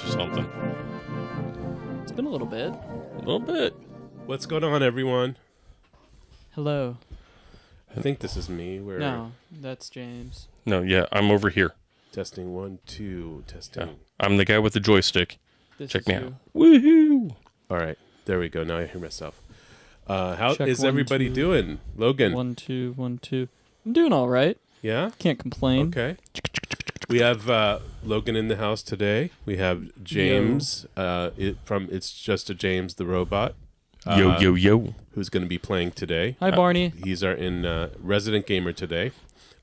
or something. It's been a little bit. A little bit. What's going on, everyone? Hello. I think this is me. We're No, that's James. No, yeah, I'm over here. testing 1, 2, testing. Yeah. I'm the guy with the joystick. This Check is me out. you. Woohoo! All right, there we go. Now I hear myself. How Check is 1, everybody 2. doing? Logan? 1, 2, 1, 2. I'm doing all right. Yeah? Can't complain. Okay. We have Logan in the house today. We have James from It's Just a James the Robot. Yo. Who's going to be playing today. Hi, Barney. He's our resident gamer today.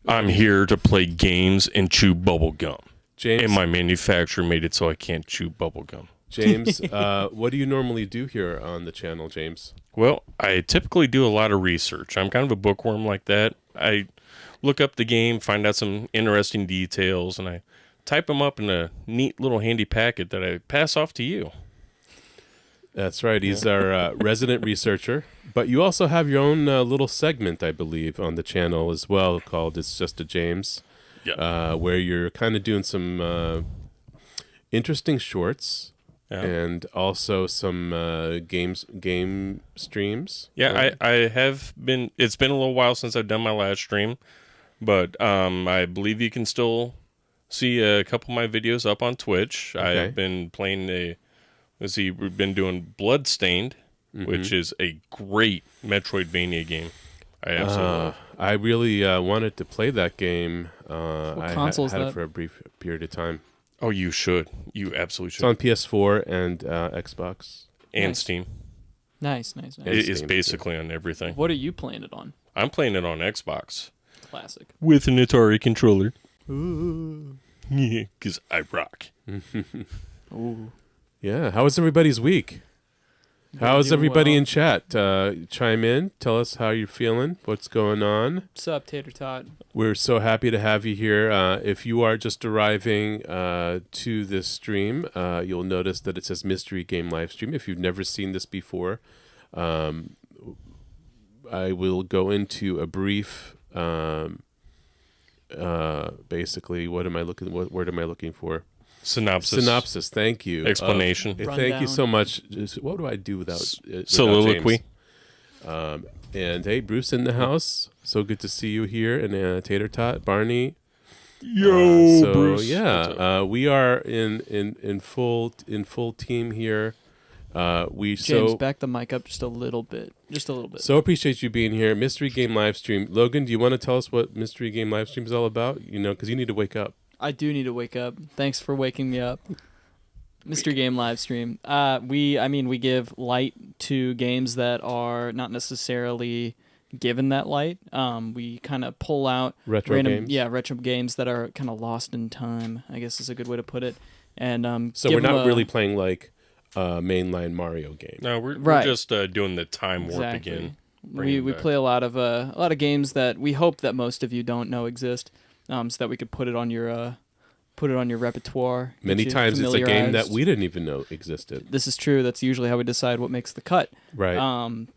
I'm here to play games and chew bubble gum. James, And my manufacturer made it so I can't chew bubble gum. James, what do you normally do here on the channel, James? Well, I typically do a lot of research. I'm kind of a bookworm like that. I look up the game, find out some interesting details, and I type them up in a neat little handy packet that I pass off to you. That's right. He's our resident researcher. But you also have your own little segment, I believe, on the channel as well called It's Just a James, where you're kind of doing some interesting shorts and also some game streams. Yeah, right? I have been. It's been a little while since I've done my last stream, but I believe you can still see a couple of my videos up on Twitch. Okay. I've been playing we've been doing Bloodstained, which is a great Metroidvania game. I absolutely I really wanted to play that game. What console is had that? it for a brief period of time. Oh, you should. You absolutely should. It's on PS4 and Xbox. And Nice. Steam. Nice. And It is Steam, basically on everything. What are you playing it on? I'm playing it on Xbox. Classic. With an Atari controller. Ooh. Yeah, because I rock. Ooh. Yeah. How was everybody's week? How's doing everybody well. in chat? Chime in. Tell us how you're feeling. What's going on? What's up, Tater Tot? We're so happy to have you here. If you are just arriving to this stream, you'll notice that it says Mystery Game Live Stream. If you've never seen this before, I will go into a brief, basically, what word am I looking for? Synopsis. Thank you. Explanation. Thank you so much. What do I do without Soliloquy. James? And hey, Bruce in the house. So good to see you here. And Tater Tot, Barney. Yo, Bruce. We are in full team here. James, back the mic up just a little bit. Just a little bit. So appreciate you being here. Mystery Game Live Stream. Logan, do you want to tell us what Mystery Game Live Stream is all about? You know, because you need to wake up. I do need to wake up. Thanks for waking me up. Mystery Game Live Stream. We give light to games that are not necessarily given that light. We kind of pull out retro games that are kind of lost in time, I guess is a good way to put it. And so we're not really playing like a mainline Mario game. No, we're just doing the time warp again. We play a lot of games that we hope that most of you don't know exist. So that we could put it on your repertoire. Many times it's a game that we didn't even know existed. This is true. That's usually how we decide what makes the cut. Right.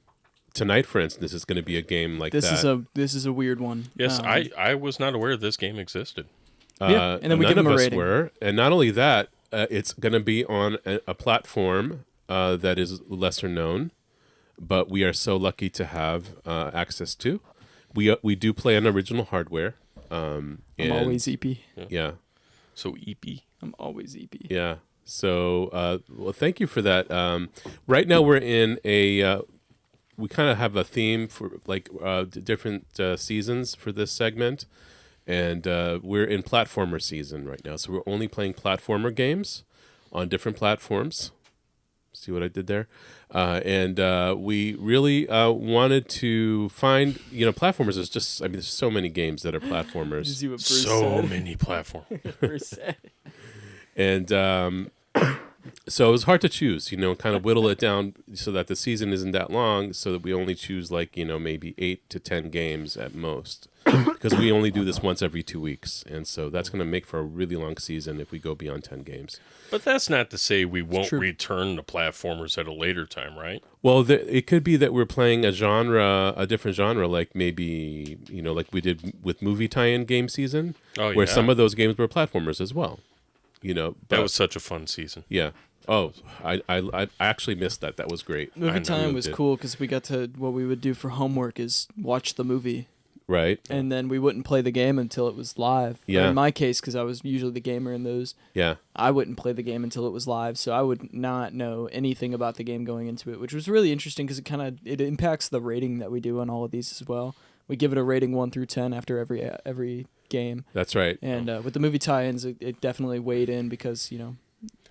Tonight, for instance, is going to be a game like that. This is a weird one. Yes, I was not aware this game existed. And then we give them a rating. Were, and not only that, it's going to be on a platform that is lesser known, but we are so lucky to have access to. We do play on original hardware. I'm always EP. Yeah. So EP. I'm always EP. Yeah. So, well, thank you for that. Right now we're in we kind of have a theme for like different seasons for this segment. And we're in platformer season right now. So we're only playing platformer games on different platforms. See what I did there? And we really wanted to find, platformers is just, there's so many games that are platformers. So many platforms. And so it was hard to choose, kind of whittle it down so that the season isn't that long, so that we only choose maybe 8 to 10 games at most. Because we only do this once every 2 weeks. And so that's going to make for a really long season if we go beyond 10 games. But that's not to say we won't return to platformers at a later time, right? Well, it could be that we're playing a different genre, like maybe, like we did with movie tie-in game season, where some of those games were platformers as well. That was such a fun season. Yeah. Oh, I actually missed that. That was great. Movie time was cool because we got to, what we would do for homework is watch the movie. Right. And then we wouldn't play the game until it was live. Yeah. Or in my case, because I was usually the gamer in those, Yeah. I wouldn't play the game until it was live. So I would not know anything about the game going into it, which was really interesting because it impacts the rating that we do on all of these as well. We give it a rating 1 through 10 after every game. That's right. And with the movie tie-ins, it definitely weighed in because, you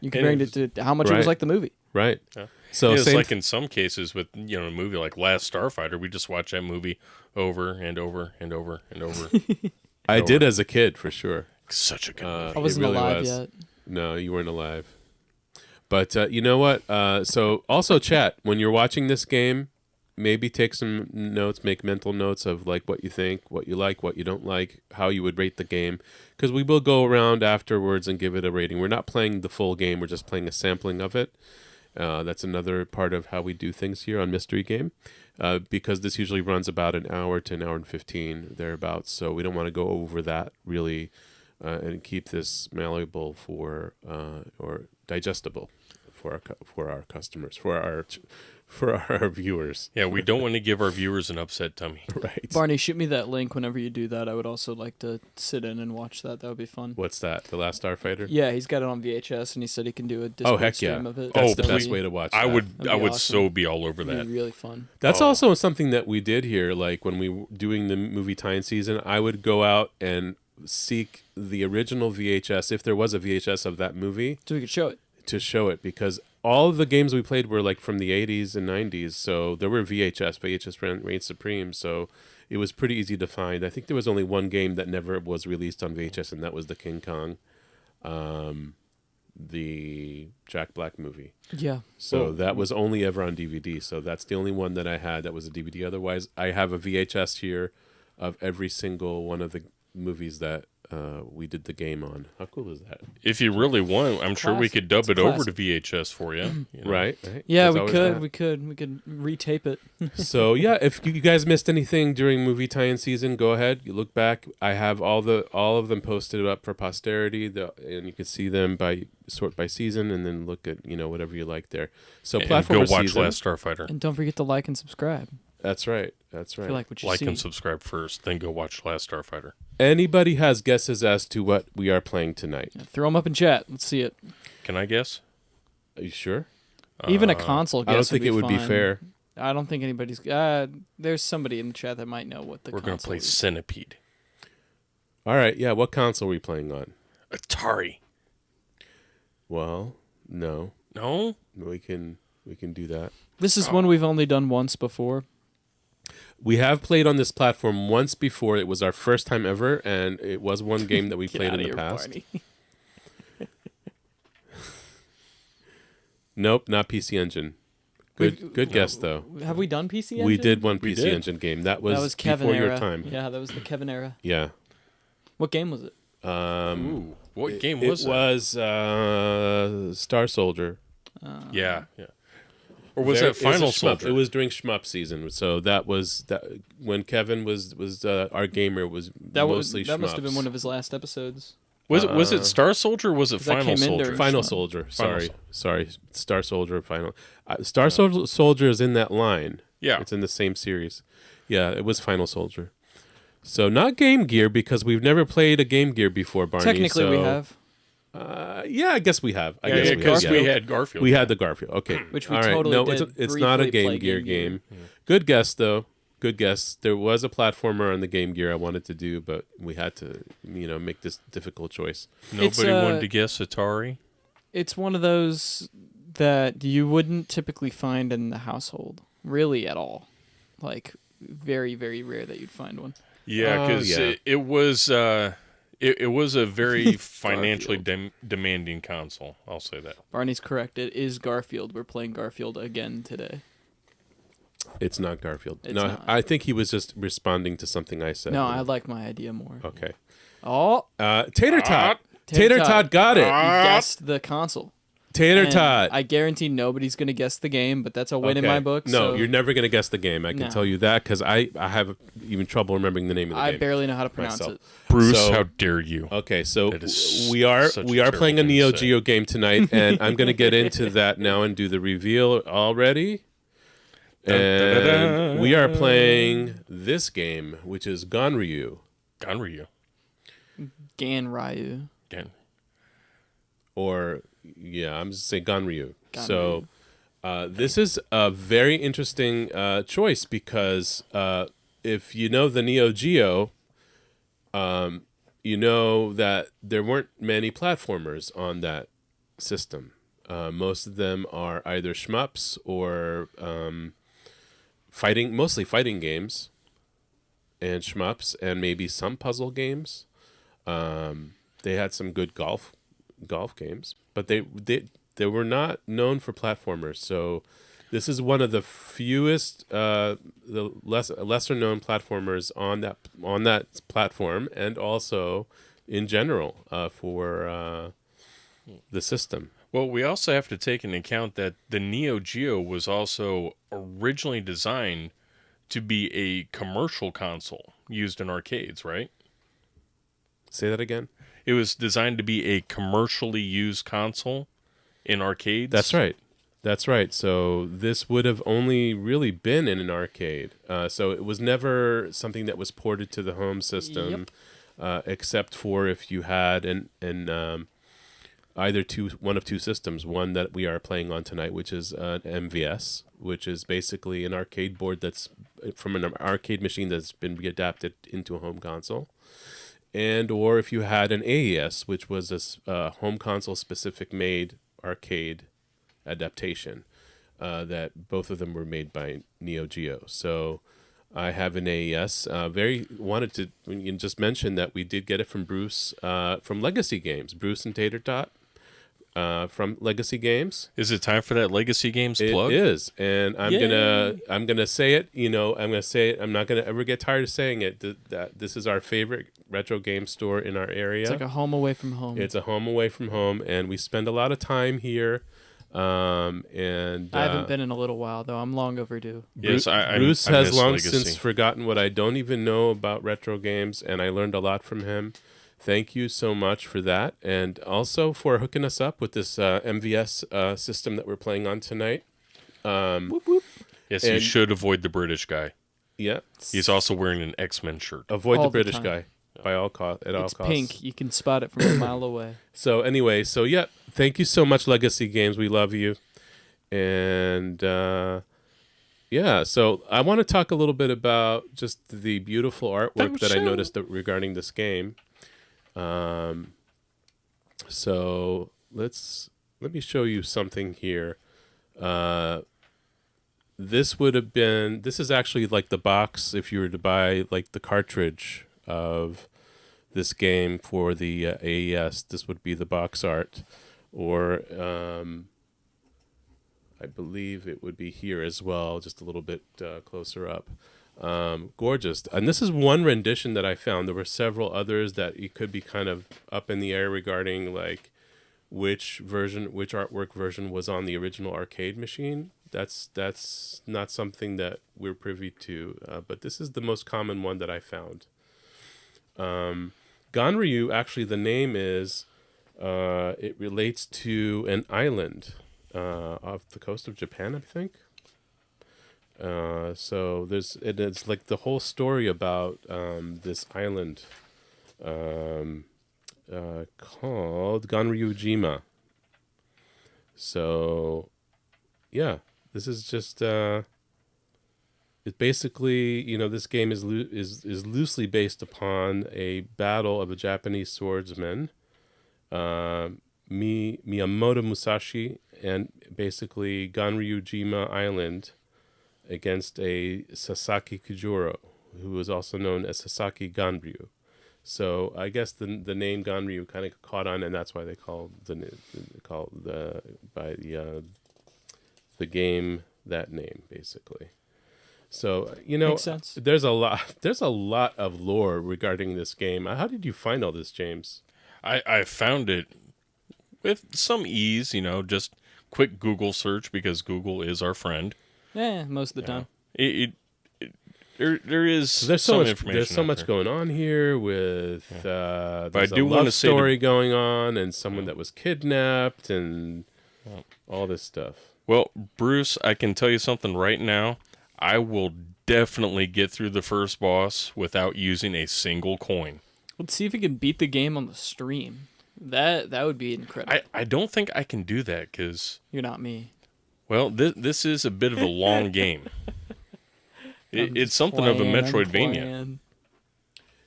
comparing it to how much it was like the movie. Right. Yeah. So it's like in some cases with a movie like Last Starfighter, we just watch that movie over and over and over and over. I did as a kid for sure. Such a good movie. I wasn't really alive was. yet. No, you weren't alive. But you know what? So also chat when you're watching this game. Maybe take some notes, make mental notes of like what you think, what you like, what you don't like, how you would rate the game. Because we will go around afterwards and give it a rating. We're not playing the full game. We're just playing a sampling of it. That's another part of how we do things here on Mystery Game. Because this usually runs about an hour to an hour and 15, thereabouts. So we don't want to go over that really and keep this malleable or digestible for our customers, for our viewers. Yeah, we don't want to give our viewers an upset tummy. Right. Barney, shoot me that link whenever you do that. I would also like to sit in and watch that. That would be fun. What's that? The Last Starfighter? Yeah, he's got it on VHS, and he said he can do a Discord stream of it. That's the That'd best be- way to watch I that. would awesome. so be all over That'd that. be really fun. That's also something that we did here. Like when we were doing the movie tie-in season, I would go out and seek the original VHS, if there was a VHS of that movie, So we could show it. to show it, because all of the games we played were like from the 80s and 90s, so there were VHS reigned supreme, so it was pretty easy to find. I think there was only one game that never was released on VHS, and that was the King Kong, the Jack Black movie. Yeah. So that was only ever on DVD, so that's the only one that I had that was a DVD. Otherwise, I have a VHS here of every single one of the movies that we did the game on. How cool is that? If you really want, I'm sure we Classic. could dub It's a it over classic. to VHS for you. Right? Yeah, There's we always could. that. We could retape it. So yeah, if you guys missed anything during movie tie-in season, go ahead. You look back. I have all of them posted up for posterity, and you can see them by sort by season, and then look at whatever you like there. So And platformer go watch season. Last Starfighter. And don't forget to like and subscribe. That's right. If you like what you Like see. and subscribe first, then go watch Last Starfighter. Anybody has guesses as to what we are playing tonight? Yeah, throw them up in chat. Let's see it. Can I guess? Are you sure? Even a console guess I don't think it would be fine. fair. I don't think anybody's... there's somebody in the chat that might know what the We're going to console play is. Centipede. All right. Yeah. What console are we playing on? Atari. Well, no. No? We can do that. This is one we've only done once before. We have played on this platform once before. It was our first time ever, and it was one game that we Get played outta in the here, past. Barney. Nope, not PC Engine. Good guess though. Have we done PC Engine? We did one We PC did. Engine game. That was Kevin before era. your time. Yeah, that was the Kevin era. Yeah. What game was it? Ooh. What game was it? that? Was Star Soldier. Yeah. Or was that Final Soldier? It was during shmup season. So that was when Kevin was our gamer was mostly that must have been shmups. one of his last episodes. Was it Star Soldier or was it 'Cause that Final came in Soldier? during- Final Shmup. Soldier. Final Sorry. Star Soldier. Final. Star Soldier is in that line. Yeah. It's in the same series. Yeah, it was Final Soldier. So not Game Gear because we've never played a Game Gear before, Barney. Technically, we have. Yeah, I guess we have. Yeah, because we had Garfield. We had the Garfield. Okay. Which we All right. totally No, did it's not a briefly play Game Gear Game game. Good guess, though. Good guess. There was a platformer on the Game Gear I wanted to do, but we had to, make this difficult choice. Nobody wanted to guess Atari. It's one of those that you wouldn't typically find in the household, really at all. Like, very, very rare that you'd find one. Yeah, because it was it was a very financially Garfield. demanding console. I'll say that. Barney's correct. It is Garfield. We're playing Garfield again today. It's not Garfield. It's no, not. I think he was just responding to something I said. No, I like my idea more. Okay. Oh, Tater Tot. Tater Tater Tot got it. you guessed the console. Tater And tot. I guarantee nobody's going to guess the game, but that's a win in my book. No, so you're never going to guess the game. I can tell you that because I have even trouble remembering the name of the game. I barely know how to pronounce myself. it. Bruce, So- how dare you? Okay, so That is we are such a playing a terrible Neo thing to say. Geo game tonight, and I'm going to get into that now and do the reveal already. Dun, dun, dun, And dun. we are playing this game, which is Ganryu. Ganryu. Ganryu. Gan. Or, yeah, I'm just saying Ganryu. Ganryu. So this is a very interesting choice because if you know the Neo Geo, you know that there weren't many platformers on that system. Most of them are either shmups or mostly fighting games and shmups, and maybe some puzzle games. They had some good golf games, but they were not known for platformers. So this is one of the fewest, the lesser known platformers on that platform, and also in general for the system. Well, we also have to take into account that the Neo Geo was also originally designed to be a commercial console used in arcades, right? Say that again. It was designed to be a commercially used console in arcades. That's right. So this would have only really been in an arcade. So it was never something that was ported to the home system, except for if you had either one of two systems. One that we are playing on tonight, which is an MVS, which is basically an arcade board that's from an arcade machine that's been readapted into a home console. Or if you had an AES, which was a home console specific made arcade adaptation, that both of them were made by Neo Geo. So I have an AES. Wanted to just mention that we did get it from Bruce from Legacy Games, Bruce and Tater Tot. From Legacy Games. Is it time for that Legacy Games plug? It is, and I'm gonna say it. I'm gonna say it. I'm not gonna ever get tired of saying it. That this is our favorite retro game store in our area. It's like a home away from home. It's a home away from home, and we spend a lot of time here. And I haven't been in a little while though. I'm long overdue. Yes, Bruce I has miss long Legacy. since forgotten what I don't even know about retro games, and I learned a lot from him. Thank you so much for that, and also for hooking us up with this MVS system that we're playing on tonight. Whoop, whoop. Yes, you should avoid the British guy. Yeah, He's also wearing an X-Men shirt. avoid All the the British time. guy by all costs. At all It's costs. pink. You can spot it from a mile away. So anyway, thank you so much, Legacy Games. We love you, and so I want to talk a little bit about just the beautiful artwork that I noticed regarding this game. So let me show you something here. This is actually like the box if you were to buy like the cartridge of this game for the AES. This would be the box art, or I believe it would be here as well, just a little bit closer up. Gorgeous. And this is one rendition that I found. There were several others that you could be kind of up in the air regarding like which artwork version was on the original arcade machine. That's not something that we're privy to, but this is the most common one that I found. Ganryu, actually the name is, it relates to an island off the coast of Japan, I think. So it's like the whole story about this island called Ganryujima. So yeah, this is just it basically, this game is loosely based upon a battle of a Japanese swordsman, Miyamoto Musashi, and basically Ganryujima Island against a Sasaki Kojirō, who was also known as Sasaki Ganryu. So I guess the name Ganryu kind of caught on, and that's why they called the game that name, basically. So Makes sense. there's a lot of lore regarding this game. How did you find all this, James? I found it with some ease, just quick Google search because Google is our friend. Yeah, most of the time. There is there's some so much information. there's so out much there. going on here with But there's I do a wanna love say story going on and someone that was kidnapped and all this stuff. Well, Bruce, I can tell you something right now. I will definitely get through the first boss without using a single coin. Let's see if we can beat the game on the stream. That would be incredible. I don't think I can do that because, You're not me. well, this is a bit of a long game. I'm It's just something of a playing, I'm Metroidvania. playing.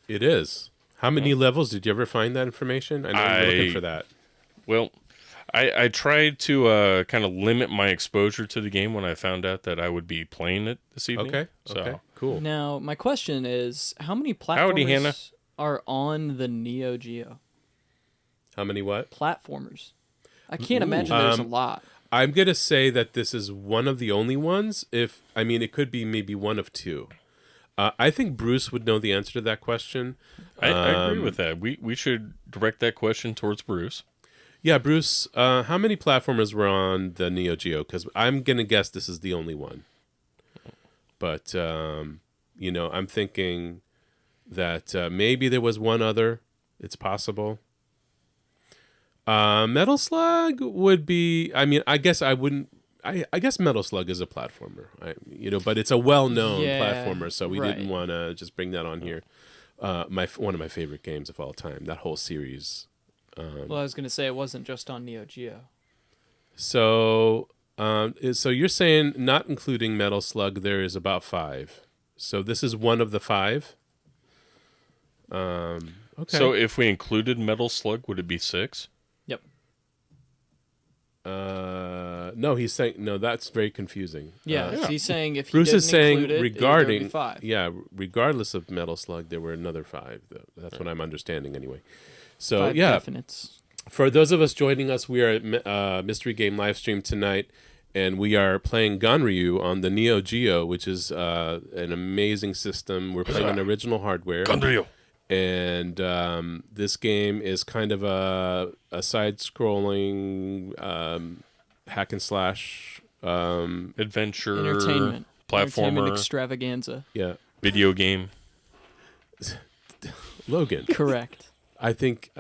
It is. How many levels did you ever find that information? I know you were looking for that. Well, I tried to kind of limit my exposure to the game when I found out that I would be playing it this evening. Okay. So, Okay. Cool. Now, my question is, how many Howdy, Hannah. platformers are on the Neo Geo? How many what? Platformers. I can't imagine there's a lot. I'm going to say that this is one of the only ones. It could be maybe one of two. I think Bruce would know the answer to that question. I agree with that. We should direct that question towards Bruce. Yeah, Bruce, how many platformers were on the Neo Geo? Because I'm going to guess this is the only one. But, I'm thinking that maybe there was one other. It's possible. Metal Slug would be, I guess I wouldn't, I guess Metal Slug is a platformer, but it's a well-known platformer, so we didn't want to just bring that on here. One of my favorite games of all time, that whole series. Well, I was going to say it wasn't just on Neo Geo. So you're saying not including Metal Slug, there is about 5. So this is one of the 5. Okay. So if we included Metal Slug, would it be 6? Yep. No, he's saying no. That's very confusing. Yeah, he's saying if he Bruce didn't is saying include it, regarding there would be 5. yeah, regardless of Metal Slug, there were another 5. That's what I'm understanding anyway. So 5 yeah, definites. for those of us joining us, we are at Mystery Game Livestream tonight, and we are playing Ganryu on the Neo Geo, which is an amazing system. We're playing on original hardware. Ganryu. And this game is kind of a side-scrolling hack and slash Adventure. Entertainment Platformer. extravaganza. Yeah, Video game. Logan. Correct. I think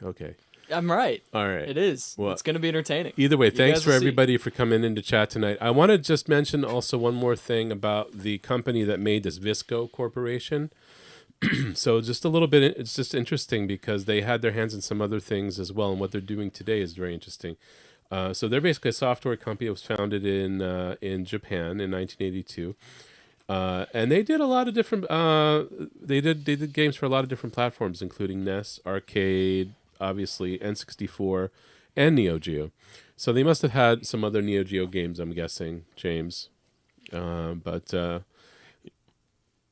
okay. I'm right. All right. It is. Well, it's going to be entertaining. Either way, thanks guys for will see. everybody for coming into chat tonight. I want to just mention also one more thing about the company that made this, Visco Corporation. So just a little bit, it's just interesting because they had their hands in some other things as well, and what they're doing today is very interesting. So they're basically a software company that was founded in Japan in 1982. And they did a lot of different. They did games for a lot of different platforms, including NES, arcade, obviously N64, and Neo Geo. So they must have had some other Neo Geo games, I'm guessing, James.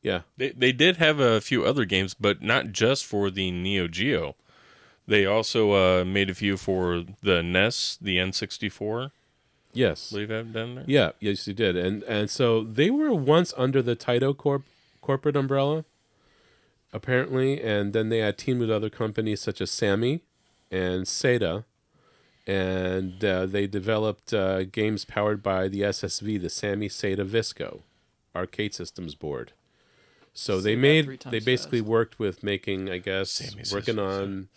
Yeah, They did have a few other games, but not just for the Neo Geo. They also made a few for the NES, the N64. yes. I believe I've done that. Yeah, yes, you did. And so they were once under the Taito corporate umbrella, apparently, and then they had teamed with other companies such as Sammy and Sega, and they developed games powered by the SSV, the Sammy Sega Visco arcade systems board. So Say they that 3 times basically fast. worked with making, I guess, Sammy working says-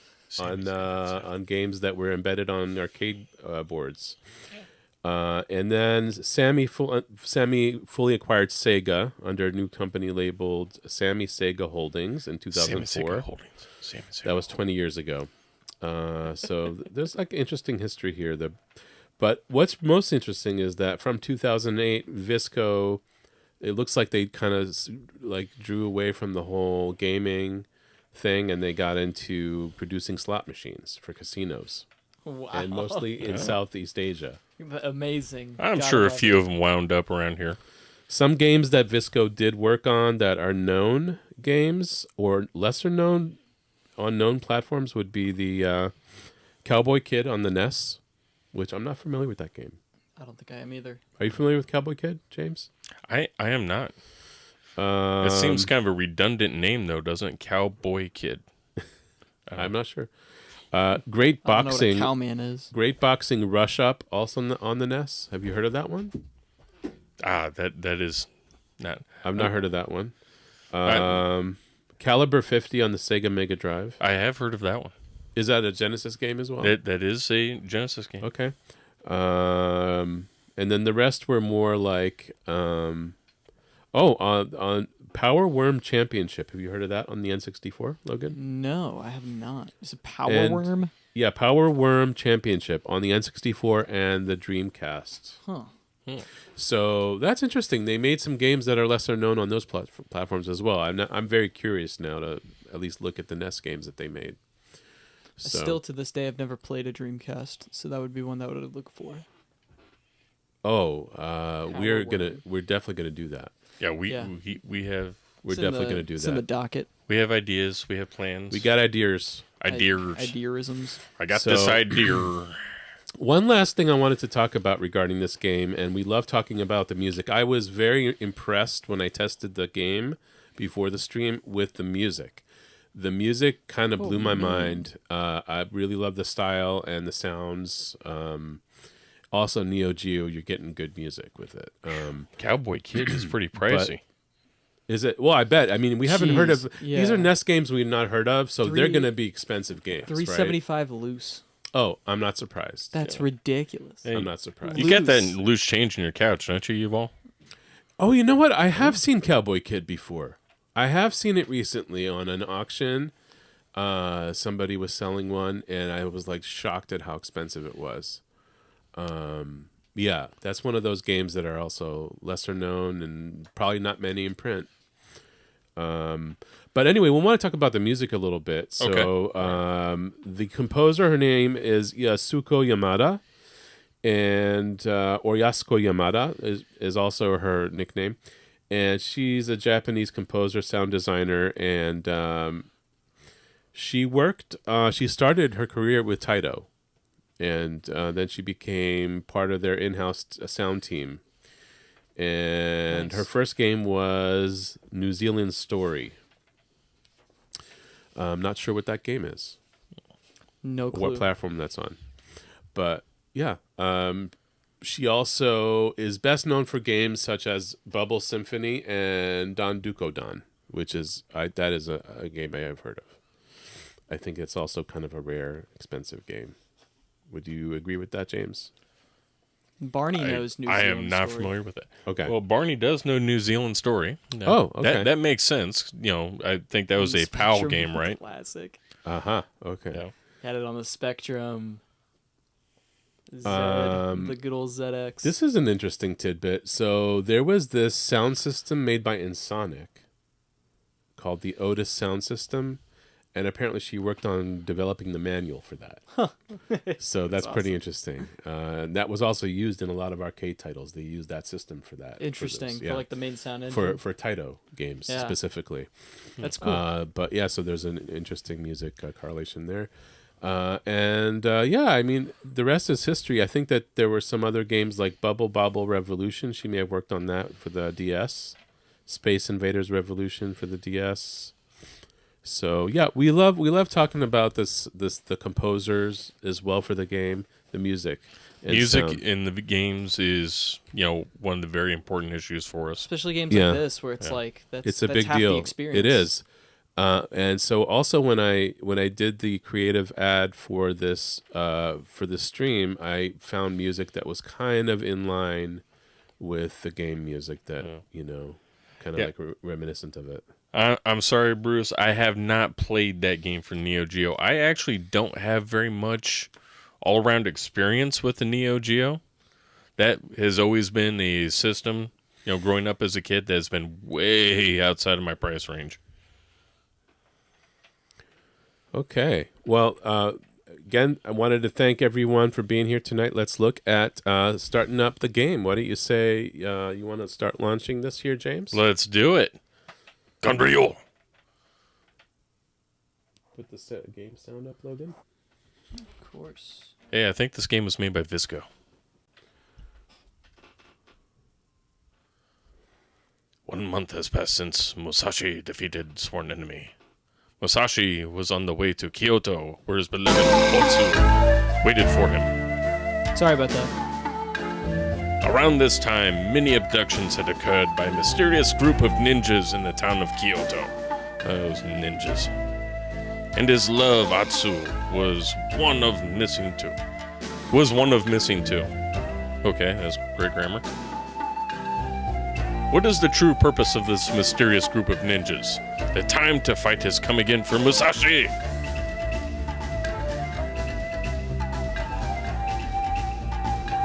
on games that were embedded on arcade boards. And then Sammy fully acquired Sega under a new company labeled Sammy Sega Holdings in 2004. That was 20 years ago. So there's like interesting history here. But what's most interesting is that from 2008, Visco, it looks like they kind of like drew away from the whole gaming thing, and they got into producing slot machines for casinos, Wow. and mostly in Southeast Asia. Amazing. I'm Gotta sure a love few it. of them wound up around here. Some games that Visco did work on that are known games or lesser known on known platforms would be the Cowboy Kid on the NES, which I'm not familiar with that game. I don't think I am either. Are you familiar with Cowboy Kid, James? I am not. It seems kind of a redundant name, though, doesn't it? Cowboy Kid. I'm not sure. Great I don't know what a boxing. cowman is. Great boxing Rush Up, also on the NES. Have you heard of that one? That is not. I've not heard of that one. Caliber 50 on the Sega Mega Drive. I have heard of that one. Is that a Genesis game as well? That is a Genesis game. Okay. And then the rest were more like, on Power Worm Championship. Have you heard of that on the N64, Logan? No, I have not. Is it Power Worm? Yeah, Power Worm Championship on the N64 and the Dreamcast. Huh. So that's interesting. They made some games that are lesser known on those platforms as well. I'm very curious now to at least look at the NES games that they made. So. Still to this day, I've never played a Dreamcast, so that would be one that I would look for. Oh, we're definitely gonna do that. Yeah, we have. We're definitely gonna do that. It's in the docket. We have ideas. We have plans. We got ideas. Idearisms. I got this idea. One last thing I wanted to talk about regarding this game, and we love talking about the music. I was very impressed when I tested the game before the stream with the music. The music kind of blew my mind. I really love the style and the sounds. Also, Neo Geo, you're getting good music with it. Cowboy Kid is pretty pricey. Is it? Well, I bet. I mean, we haven't heard of... Yeah. These are NES games we've not heard of, so they're going to be expensive games, $375 right? loose. Oh, I'm not surprised. That's ridiculous. Hey, I'm not surprised. You got that loose change in your couch, don't you, Yuval? Oh, you know what? I have seen Cowboy Kid before. I have seen it recently on an auction. Somebody was selling one, and I was like shocked at how expensive it was. Yeah, that's one of those games that are also lesser known and probably not many in print. But anyway, we want to talk about the music a little bit. So the composer, her name is Yasuko Yamada, and or Yasuko Yamada is also her nickname. And she's a Japanese composer, sound designer, and she started her career with Taito, and then she became part of their in-house sound team. And her first game was New Zealand Story. I'm not sure what that game is. No clue. What platform that's on. But yeah, she also is best known for games such as Bubble Symphony and Don Duko-Dan, which is that is a game I have heard of. I think it's also kind of a rare, expensive game. Would you agree with that, James? Barney knows New Zealand I am not Story. familiar with it. Okay. Well, Barney does know New Zealand Story. No, Oh, okay. That makes sense. You know, I think that was a PAL Spectrum game, right? Classic. Uh-huh. Okay. Yeah. Had it on the Spectrum. The good old ZX. This is an interesting tidbit. So there was this sound system made by Ensoniq called the Otis Sound System, and apparently she worked on developing the manual for that. Huh. So that's pretty interesting. And that was also used in a lot of arcade titles. They used that system for that. Interesting. For like the main sound engine. For Taito games specifically. That's cool. But yeah, so there's an interesting music correlation there. I mean, the rest is history. I think that there were some other games like Bubble Bobble Revolution. She may have worked on that for the DS. Space Invaders Revolution for the DS. So yeah, we love talking about the composers as well for the game, the music. Music in the games is, one of the very important issues for us. Especially games like this where it's like it's a that's big half deal. The experience. It is. And so also when I did the creative ad for this stream, I found music that was kind of in line with the game music that kind of like reminiscent of it. I'm sorry, Bruce. I have not played that game for Neo Geo. I actually don't have very much all-around experience with the Neo Geo. That has always been a system, growing up as a kid, that's been way outside of my price range. Okay. Well, again, I wanted to thank everyone for being here tonight. Let's look at starting up the game. Why don't you say you want to start launching this here, James? Let's do it. Ganryu. Put the game sound up, Logan. Of course. Hey, I think this game was made by Visco. One month has passed since Musashi defeated sworn enemy. Musashi was on the way to Kyoto, where his beloved Otsu waited for him. Sorry about that. Around this time, many abductions had occurred by a mysterious group of ninjas in the town of Kyoto. Those ninjas. And his love, Atsu, was one of missing two. Okay, that's great grammar. What is the true purpose of this mysterious group of ninjas? The time to fight has come again for Musashi!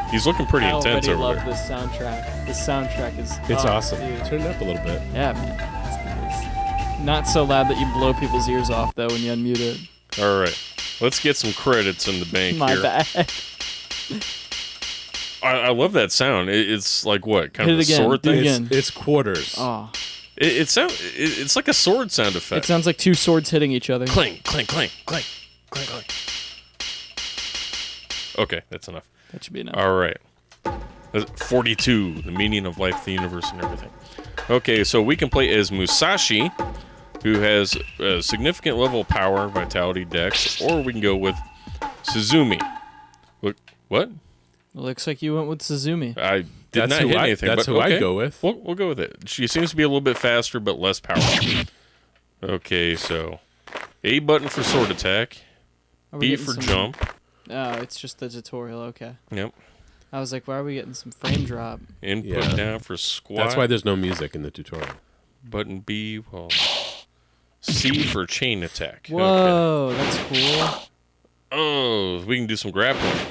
He's looking pretty intense over I already love there. this soundtrack. This soundtrack is... It's awesome. Dude. Turn it up a little bit. Yeah, man. It's not so loud that you blow people's ears off, though, when you unmute it. All right, let's get some credits in the bank My here. bad. I love that sound. It's like what kind Hit of it a again. sword Do it thing? again. It's quarters. Oh. It's like a sword sound It effect. sounds like two swords hitting each other. Clang, clang, clang, clang, clang, clang. Okay, that's enough. That should be enough. All right. 42, the meaning of life, the universe, and everything. Okay, so we can play as Musashi, who has a significant level of power, vitality, dex, or we can go with Suzumi. Look, what? It looks like you went with Suzumi. I did not hit anything. That's but who okay. I go with. We'll go with it. She seems to be a little bit faster, but less powerful. Okay, so A button for sword attack, Are we B getting for some- jump. Oh, it's just the tutorial. Okay. Yep. I was like, why are we getting some frame drop? Input Yeah. down for squat. That's why there's no music in the tutorial. Button B. Well, C for chain attack. Okay. Whoa, that's cool. Oh, we can do some grappling.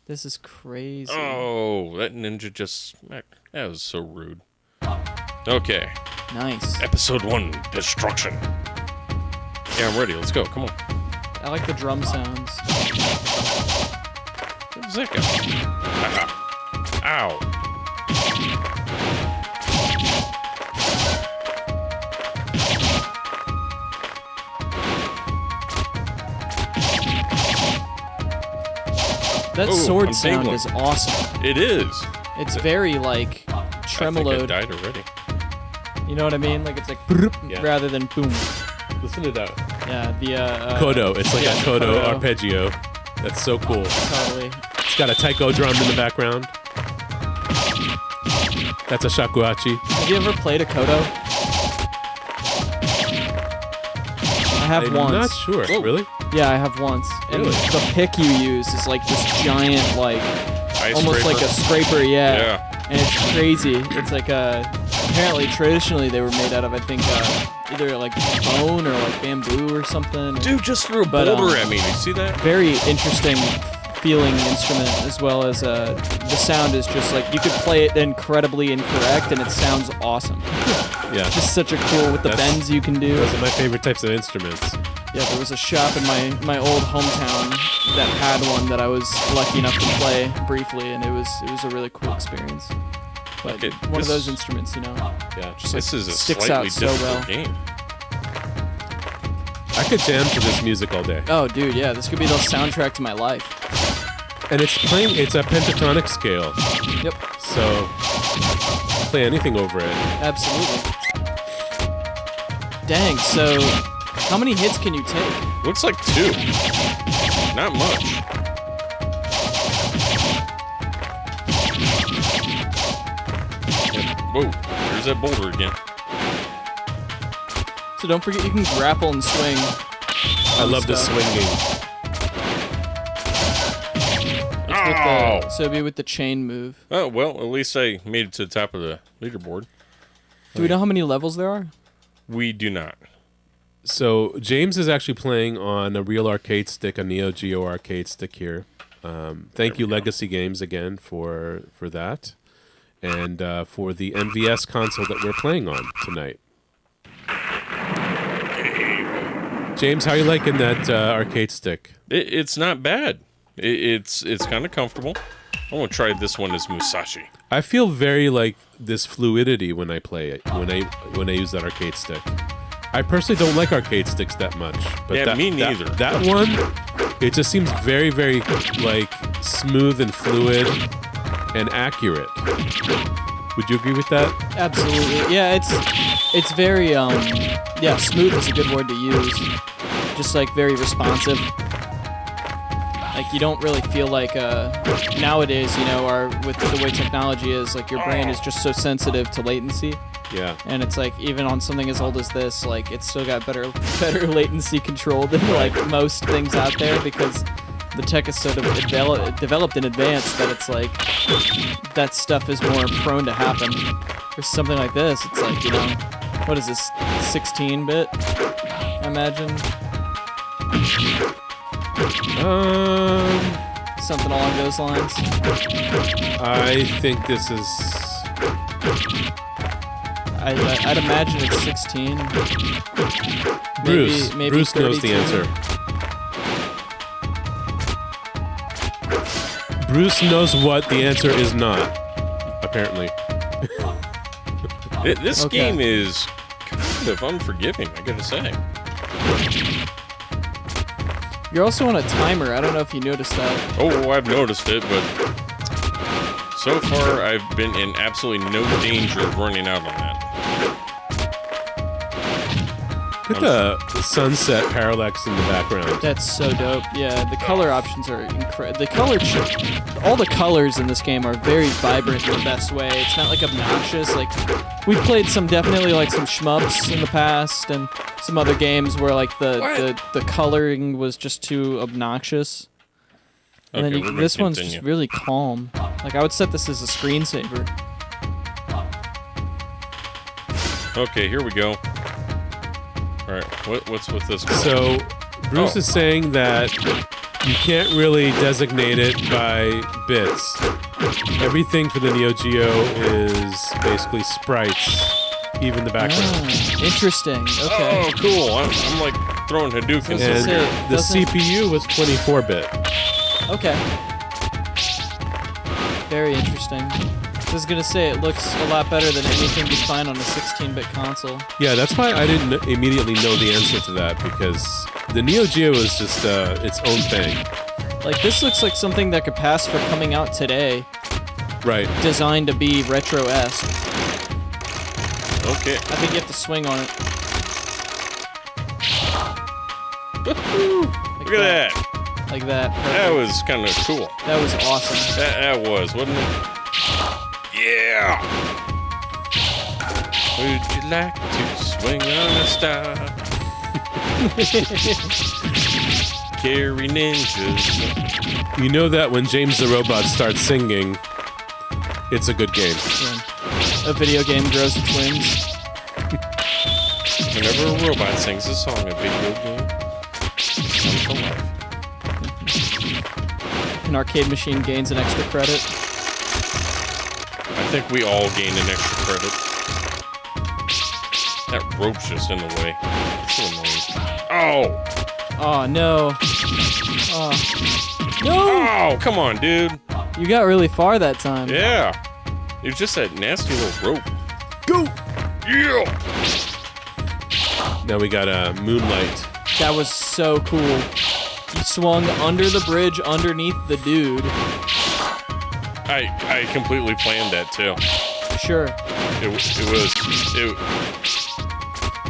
This is crazy. Oh, that ninja just smacked. That was so rude. Okay. Nice. Episode 1, Destruction. Yeah, I'm ready. Let's go. Come on. I like the drum sounds. What was that guy? Ow. That Ooh, sword I'm sound tingling. is awesome. It is. It's very, like, I think I tremoloed. died already. You know what I mean? Like, it's like, Yeah. rather than boom. Listen to that. Yeah, the, Kodo. It's like yeah, a Kodo Kodo. arpeggio. That's so cool. Totally. It's got a taiko drum in the background. That's a shakuhachi. Have you ever played a Kodo? I have I'm once. not sure. Whoa. Really? Yeah, I have once. And Really? the pick you use is like this giant, like, Ice almost scraper. like a scraper, yeah. Yeah. And it's crazy. It's like apparently traditionally they were made out of, I think, either like bone or like bamboo or something. Dude just threw a But, boulder at me. You see that? Very interesting feeling instrument, as well as the sound is just like, you could play it incredibly incorrect and it sounds awesome. Yeah. Just such a cool, with the That's- bends you can do. Those are my favorite types of instruments. Yeah, there was a shop in my old hometown that had one that I was lucky enough to play briefly, and it was a really cool experience. But Okay, one of this- those instruments, you know, Yeah. just This like is a sticks slightly out so difficult well. game. I could jam to this music all day. Oh, dude, yeah, this could be the soundtrack to my life. And it's a pentatonic scale. Yep, So play anything over it. absolutely. Dang, so how many hits can you take? Looks like 2. Not much. Yeah. Whoa, there's that boulder again. So don't forget you can grapple and swing. I love the stuff. swinging. Oh! So it'd be with the chain move. Oh, well, at least I made it to the top of the leaderboard. Do we know how many levels there are? We do not. So James is actually playing on a real arcade stick, a Neo Geo arcade stick here. Thank you, Legacy Games, again for that, and for the MVS console that we're playing on tonight. James, how you liking that arcade stick? It's not bad. It's kind of comfortable. I want to try this one as Musashi. I feel very like this fluidity when I play it, when I use that arcade stick. I personally don't like arcade sticks that much. But Yeah, me neither. That one, it just seems very, very like smooth and fluid and accurate. Would you agree with that? Absolutely. Yeah, It's very yeah, smooth is a good word to use. Just like very responsive. Like you don't really feel like nowadays, you know, with the way technology is, like your brain is just so sensitive to latency. Yeah. And it's like even on something as old as this, like it's still got better latency control than like most things out there because the tech is so developed in advance that it's like that stuff is more prone to happen. For something like this, it's like, you know, what is this, 16-bit? I imagine. Something along those lines. I think this is. I'd imagine it's 16. Bruce. Maybe Bruce 32. knows the answer. Bruce knows what the answer is not. Apparently. This game is kind of unforgiving, I gotta say. You're also on a timer. I don't know if you noticed that. Oh, I've noticed it, but so far I've been in absolutely no danger of running out on that. Look at the sunset parallax in the background. That's so dope. Yeah, the color options are incredible. All the colors in this game are very vibrant in the best way. It's not like obnoxious. Like we've played definitely like some shmups in the past and some other games where like the coloring was just too obnoxious. And Okay, then this one's just really calm. Like I would set this as a screensaver. Okay, here we go. All right, what's with this one? So, Bruce is saying that you can't really designate it by bits. Everything for the Neo Geo is basically sprites, even the background. Interesting. Okay. Oh, cool. I'm like throwing Hadoukens And over here. the CPU was 24-bit. Okay. Very interesting. I was gonna say it looks a lot better than anything you'd find on a 16-bit console. Yeah, that's why I didn't immediately know the answer to that, because the Neo Geo is just its own thing. Like this looks like something that could pass for coming out today. Right. Designed to be retro-esque. Okay. I think you have to swing on it. Look at that. Like that. That was kind of cool. That was awesome. That was, wasn't it? Yeah. Would you like to swing on a star? Carry ninjas. You know that when James the Robot starts singing, it's a good game. Yeah. A video game grows its wings. Whenever a robot sings a song, a video game comes to life. An arcade machine gains an extra credit. I think we all gain an extra credit. That rope's just in the way. It's so annoying. Oh! Oh, no. Oh. No! Oh, come on, dude. You got really far that time. Yeah. It was just that nasty little rope. Go! Yeah! Now we got a Moonlight. That was so cool. You swung under the bridge underneath the dude. I completely planned that too. Sure. It was.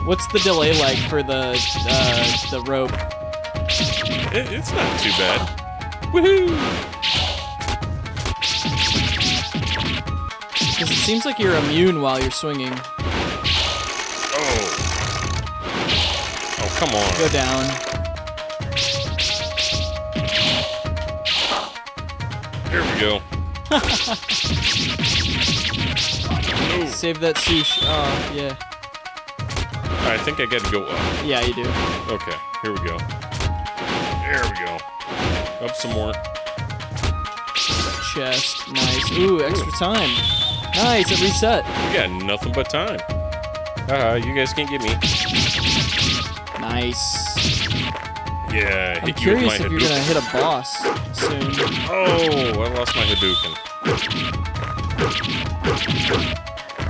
What's the delay like for the rope? It's not too bad. Woohoo! Because it seems like you're immune while you're swinging. Oh. Oh, come on. Go down. Here we go. No. Save that sushi. Oh, yeah. I think I got to go up. Yeah, you do. Okay, here we go. There we go. Up some more. Chest. Nice. Ooh, extra time. Nice, it reset. We got nothing but time. You guys can't get me. Nice. Yeah, I'm hit you with my curious if you're gonna Hadouken. hit a boss soon. Oh, I lost my Hadouken.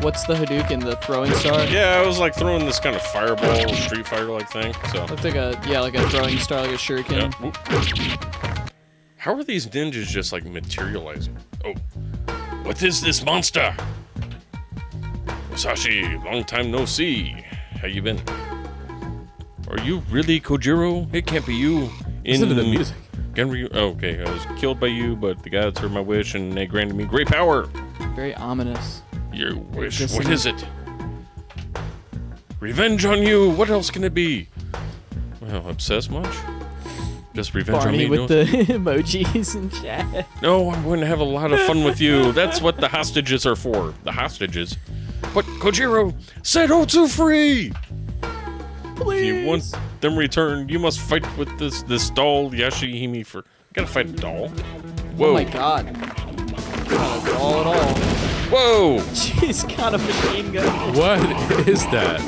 What's the Hadouken? The throwing star? Yeah, I was like throwing this kind of fireball, Street Fighter-like thing. So. Looked like a throwing star, like a shuriken. Yeah. Whoop. How are these ninjas just like materializing? Oh, what is this monster? Musashi, long time no see. How you been? Are you really Kojirō? It can't be you. Listen to the music. Ganryu. Oh, okay, I was killed by you, but the gods heard my wish and they granted me great power. Very ominous. Your wish. What is it? Revenge on you. What else can it be? Well, obsessed much? Just revenge Barney on me. with the emojis and chat. No, I'm going to have a lot of fun with you. That's what the hostages are for. The hostages. But Kojirō, set Otsu free! Please. If you want them returned, you must fight with this doll, Yashihime, for... Gotta fight a doll. Whoa. Oh my god. Not a doll at all. Whoa! She's got a machine gun. What is that?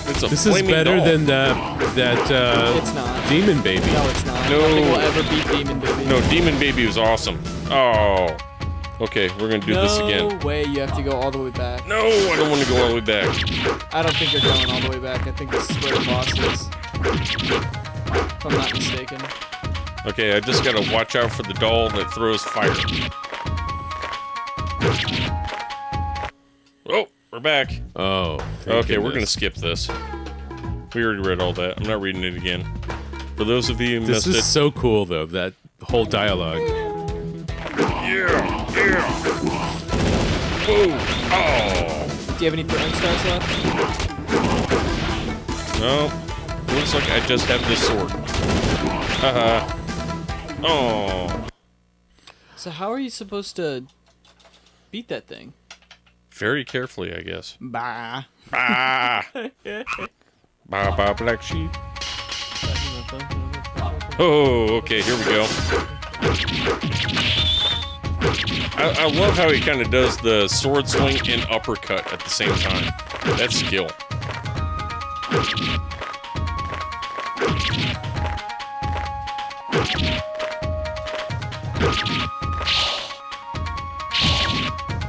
It's a This is flaming better doll. than that It's not. Demon Baby. No, it's not. No. Nothing will ever beat Demon Baby. No, Demon Baby was awesome. Oh. Okay, we're gonna do this again. No way, you have to go all the way back. No, I don't want to go all the way back. I don't think you're going all the way back. I think this is where the boss is. If I'm not mistaken. Okay, I just gotta watch out for the doll that throws fire. Oh, we're back. Oh. Okay, we're gonna skip this. We already read all that. I'm not reading it again. For those of you who This missed is so cool, though, that whole dialogue. Yeah. Whoa. Oh. Do you have any throwing stars left? No. Looks like I just have this sword. Haha. Oh. So how are you supposed to beat that thing? Very carefully, I guess. Bah. Ah. Ba black sheep. Oh, okay, here we go. I love how he kind of does the sword swing and uppercut at the same time. That's skill.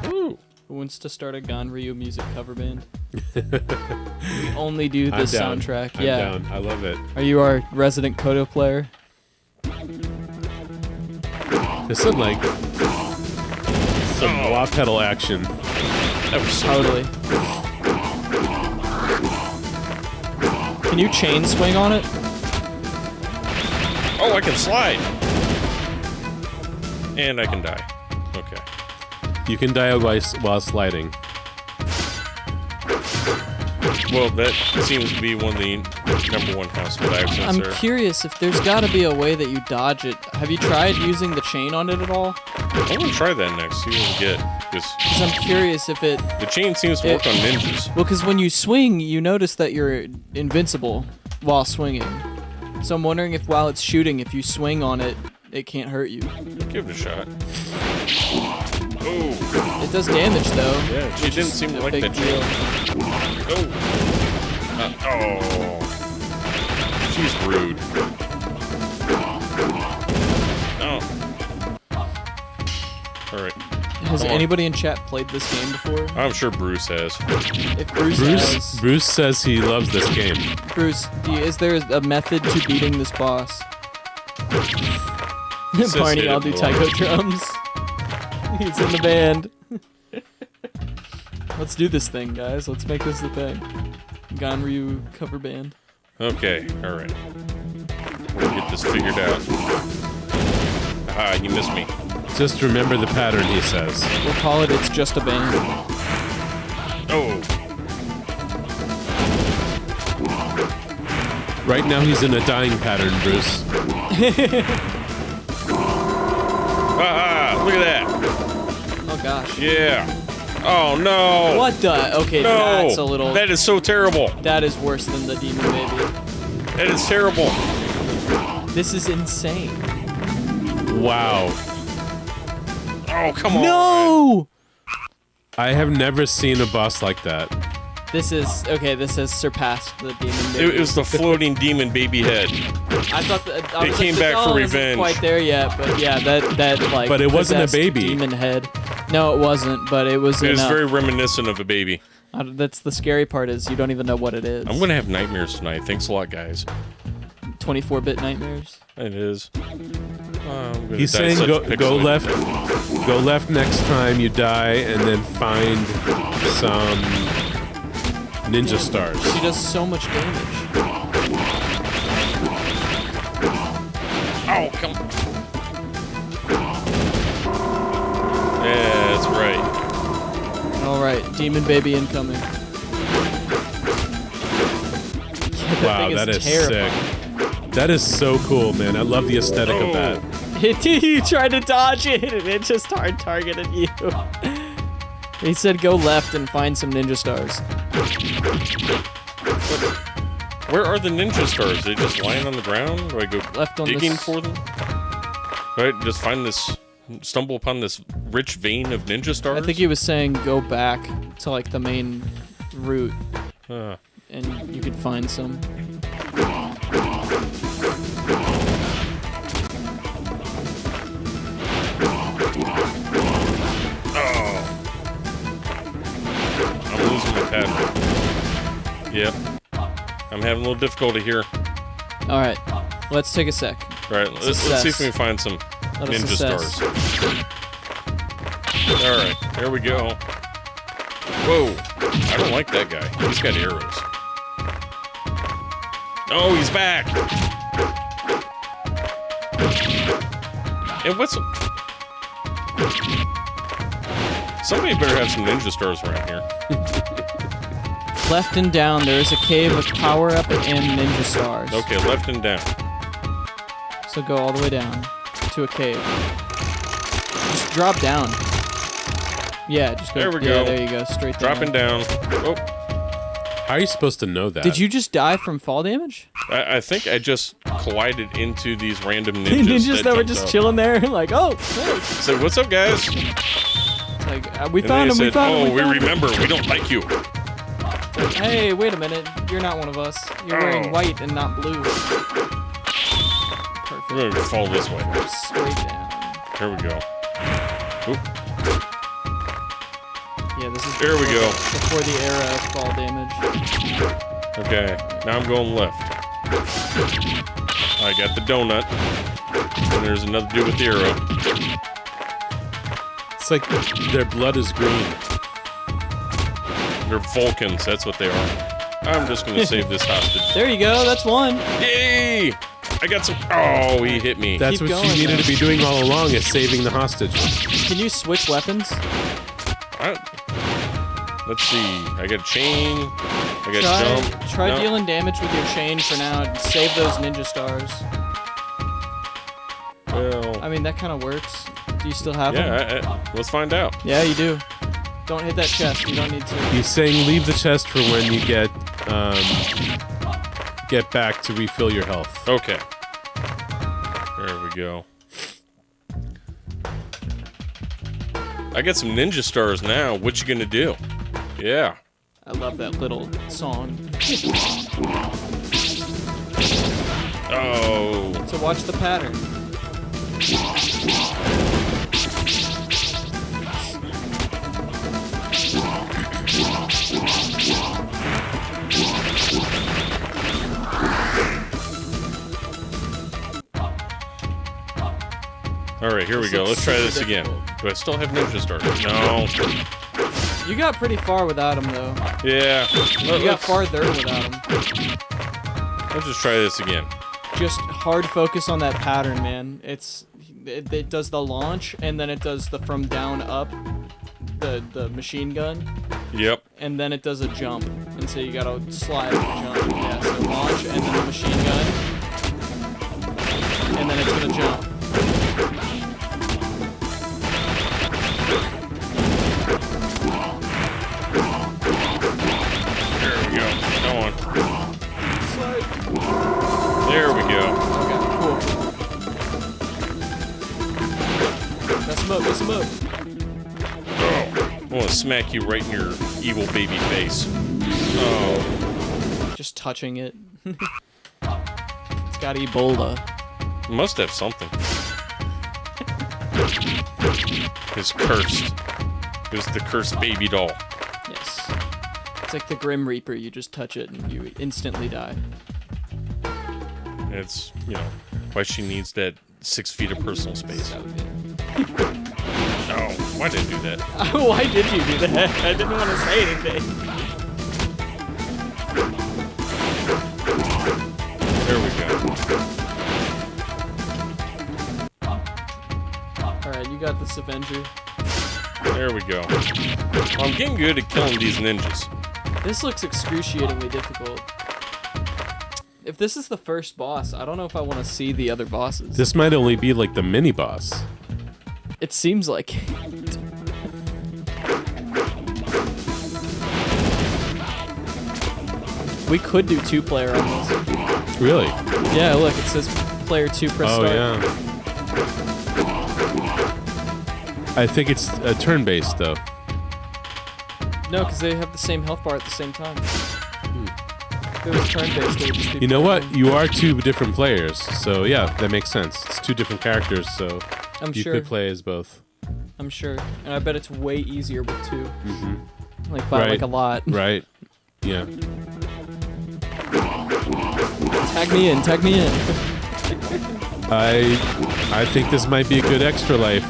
Ooh. Who wants to start a Ganryu music cover band? We only do the I'm down. soundtrack. I'm Yeah. down. I love it. Are you our resident Kodo player? There's some wah pedal action. That was so Totally. Can you chain swing on it? Oh, I can slide. And I can die. Okay. You can die while sliding. Well, that seems to be one of the #1 household actions I'm there. curious if there's got to be a way that you dodge it. Have you tried using the chain on it at all? I'm gonna try that next. See what we get. Because Because I'm curious if it... the chain seems to work on ninjas. Well, because when you swing, you notice that you're invincible while swinging. So I'm wondering if while it's shooting, if you swing on it, it can't hurt you. Give it a shot. Oh, It does damage, though. yeah. She which didn't is seem to a like big that deal. chain. Oh. Oh. She's rude. Oh. Alright. Has Come on. anybody in chat played this game before? I'm sure Bruce has. If Bruce has, Bruce says he loves this game. Bruce, is there a method to beating this boss? says Barney, hit I'll it do more. taiko drums. He's in the band. Let's do this thing, guys. Let's make this a thing. Ganryu cover band. Okay, alright. We'll get this figured out. Ah, you missed me. Just remember the pattern, he says. We'll call it It's Just a Band. Oh. Right now he's in a dying pattern, Bruce. Ah, look at that. Oh gosh. Yeah. Oh, no. What the? Okay, No. that's a little... That is so terrible. That is worse than the Demon Baby. That is terrible. This is insane. Wow. Oh, come on. No! I have never seen a boss like that. This is... Okay, this has surpassed the Demon Baby. It was the floating demon baby head. I thought that... I It was came like, back the for doll isn't revenge. quite there yet, but yeah, that like... But it wasn't a possessed baby. Demon head. No, it wasn't, but it was It was enough. very reminiscent of a baby. That's the scary part is you don't even know what it is. I'm going to have nightmares tonight. Thanks a lot, guys. 24-bit nightmares. It is. I'm gonna He's die saying such go pixelated left. death. Go left next time you die, and then find some ninja stars. She does so much damage. Oh, come on. Yeah, that's right. All right, demon baby incoming. Wow, that is sick. That is so cool, man. I love the aesthetic of that. You tried to dodge it, and it just hard targeted you. He said go left and find some ninja stars. Where are the ninja stars? Are they just lying on the ground? Do I go Left on digging this... for them? Right, just find this, stumble upon this rich vein of ninja stars? I think he was saying go back to like the main route, Uh, and you could find some. I'm losing my pattern. Yep. I'm having a little difficulty here. All right, let's take a sec. All right, let's see if we can find some Let us ninja assess. stars. All right, there we go. Whoa, I don't like that guy. He's got arrows. Oh, he's back. And what's... Somebody better have some ninja stars around here. Left and down, there is a cave with power up and ninja stars. Okay, left and down. So go all the way down to a cave. Just drop down. Yeah, just go. There we yeah, go. there you go. Straight Dropping down. Oh, How are you supposed to know that? Did you just die from fall damage? I think I just collided into these random ninjas. Ninjas that were jumped just up. chilling there, like, oh, hey. So what's up, guys? It's like, we And found they him, we said, found him, "Oh, we we found him. remember. We don't like you." It's like, hey, wait a minute. You're not one of us. You're wearing Oh. white and not blue. Perfect. We're gonna fall this way. Straight down. Here we go. Oop. Yeah, this is There we go. before the era of fall damage. Okay, now I'm going left. I got the donut. And there's another dude with the arrow. It's like their blood is green. They're Vulcans, that's what they are. I'm just gonna save this hostage. There you go. That's one. Yay! I got some. Oh, he hit me. That's Keep what going, you needed man. to be doing all along, is saving the hostage. Can you switch weapons? Let's see. I got chain. I got jump. Try No. dealing damage with your chain for now. And save those ninja stars. Well, I mean, that kind of works. Do you still have them? yeah. Let's find out. Yeah, you do. Don't hit that chest. You don't need to. He's saying leave the chest for when you get back to refill your health. Okay. There we go. I got some ninja stars now. What you gonna do? Yeah. I love that little song. Oh. So watch the pattern. All right, here we go. Let's try this again. Do I still have ninja stars? No. You got pretty far without him, though. Yeah. You got farther without him. Let's just try this again. Just hard focus on that pattern, man. It does the launch, and then it does the from down up, the machine gun, Yep. and then it does a jump. And so you gotta slide and jump. Yeah, so launch, and then the machine gun, and then it's gonna jump. There we go. Go on. Slide. There we go. Okay, cool. Mess him up, mess him up. Oh. I want to smack you right in your evil baby face. Oh. Just touching it. It's got Ebola. Must have something. It's cursed. It was the cursed baby doll. Yes. It's like the Grim Reaper. You just touch it and you instantly die. It's, why she needs that 6 feet of personal space. That would be it. Oh. Why did I do that? Why did you do that? I didn't want to say anything. There we go. Alright, you got this, Avenger. There we go. I'm getting good at killing these ninjas. This looks excruciatingly difficult. If this is the first boss, I don't know if I want to see the other bosses. This might only be like the mini boss. It seems like it. We could do 2-player on this. Really? Yeah, look, it says player 2, press start. Yeah. I think it's turn-based, though. No, because they have the same health bar at the same time. If it was turn-based, it would just be... You know what? You are 2 different players, so yeah, that makes sense. It's 2 different characters, so you could play as both. I'm sure. And I bet it's way easier with 2. Mm-hmm. Like, by like a lot. Right. Yeah. Tag me in, tag me in. I think this might be a good extra life.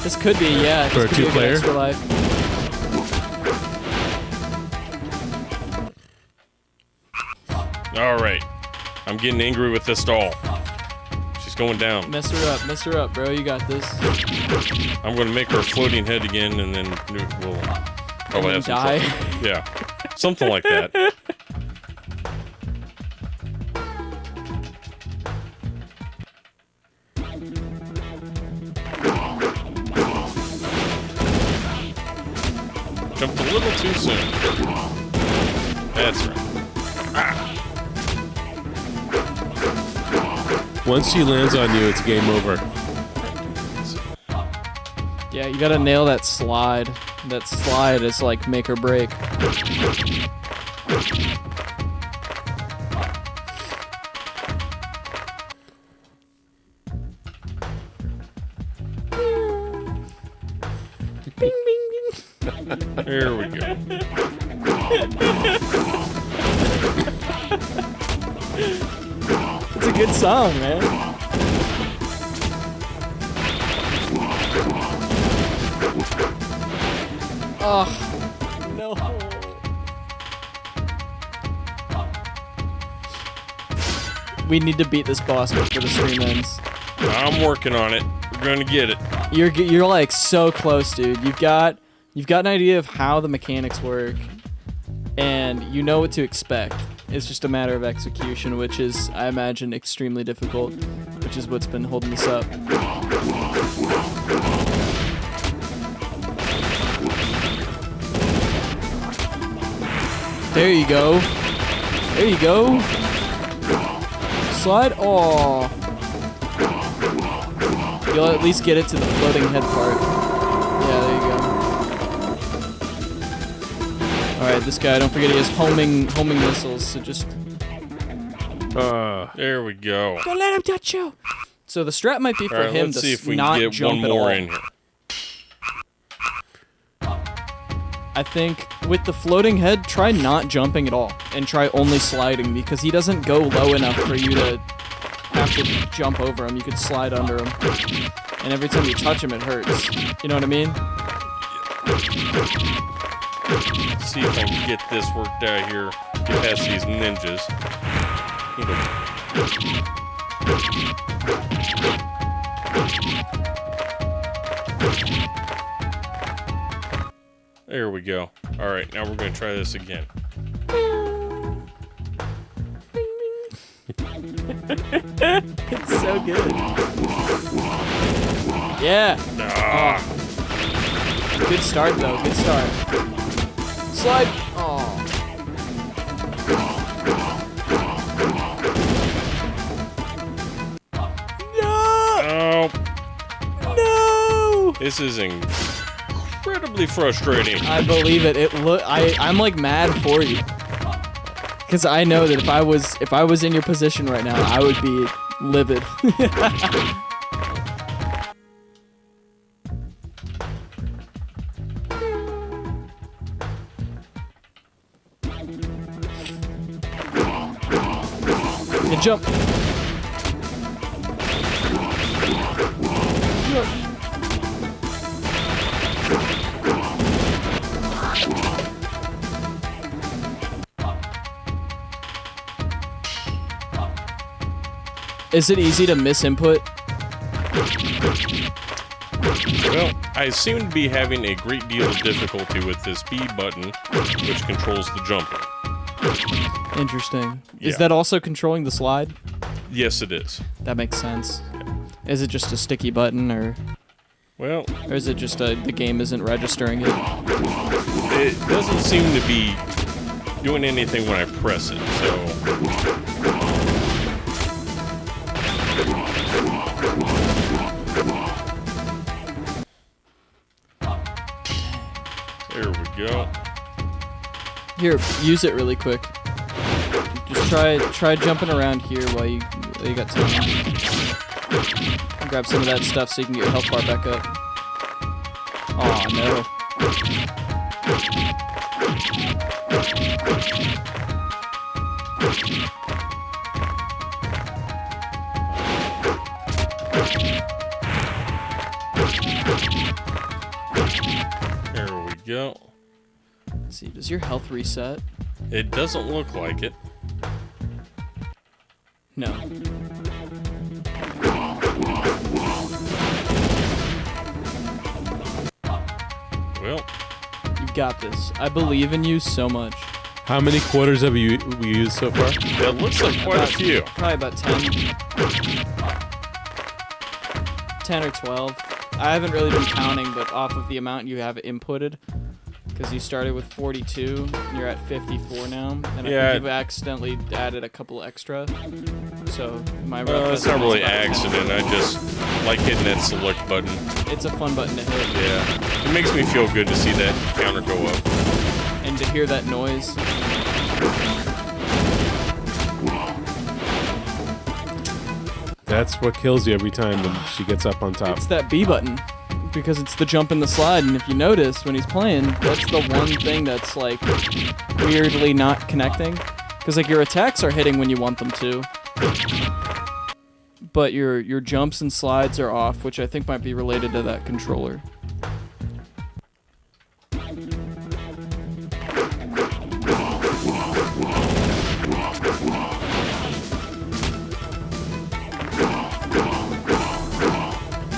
This could be, yeah. For a 2-player? Extra life. Alright. I'm getting angry with this doll. She's going down. Mess her up, bro. You got this. I'm going to make her a floating head again, and then we'll probably have some die. trouble. Yeah. Something like that. Jumped a little too soon. That's right. Once she lands on you, it's game over. Yeah, you gotta nail that slide. That slide is like make or break. Bing, bing, bing. There we go. It's a good song, man. Oh, no. We need to beat this boss before the stream ends. I'm working on it. We're going to get it. You're like so close, dude. You've got an idea of how the mechanics work, and you know what to expect. It's just a matter of execution, which is, I imagine, extremely difficult, which is what's been holding this up. There you go. There you go. Slide. Oh. You'll at least get it to the floating head part. Yeah, there you go. Alright, this guy, don't forget he has homing missiles, so just... There we go. Don't let him touch you! So the strat might be for Alright, him let's to see if we not can get jump one at all. more in here. I think with the floating head, try not jumping at all, and try only sliding, because he doesn't go low enough for you to have to jump over him. You could slide under him. And every time you touch him, it hurts. You know what I mean? Let's see if I can get this worked out here. Get past these ninjas. There we go. Alright, now we're going to try this again. It's so good. Yeah. Ah. Oh. Good start, though. Good start. Slide. Oh. No. No. This is incredibly frustrating. I believe it. I'm like mad for you. Because I know that if I was in your position right now, I would be livid. Good jump. Is it easy to misinput? Well, I seem to be having a great deal of difficulty with this B button, which controls the jumping. Interesting. Yeah. Is that also controlling the slide? Yes, it is. That makes sense. Is it just a sticky button, or is it just the game isn't registering it? It doesn't seem to be doing anything when I press it, so... There we go. Here, use it really quick. Just try jumping around here while you got time. Grab some of that stuff so you can get your health bar back up. Aw, no. There we go. Let's see, does your health reset? It doesn't look like it. No. Well, You got this. I believe in you so much. How many quarters have we used so far? it looks like quite a few. Probably about 10. 10 or 12. I haven't really been counting, but off of the amount you have inputted, because you started with 42, and you're at 54 now, and I Yeah. think you've accidentally added a couple extra. So my rough Well, it's not really estimate is accident. I just like hitting that select button. about- It's a fun button to hit, Yeah. It makes me feel good to see that counter go up. and to hear that noise. That's what kills you every time when she gets up on top. It's that B button, because it's the jump and the slide, and if you notice when he's playing, that's the one thing that's like weirdly not connecting, because like your attacks are hitting when you want them to, but your jumps and slides are off, which I think might be related to that controller.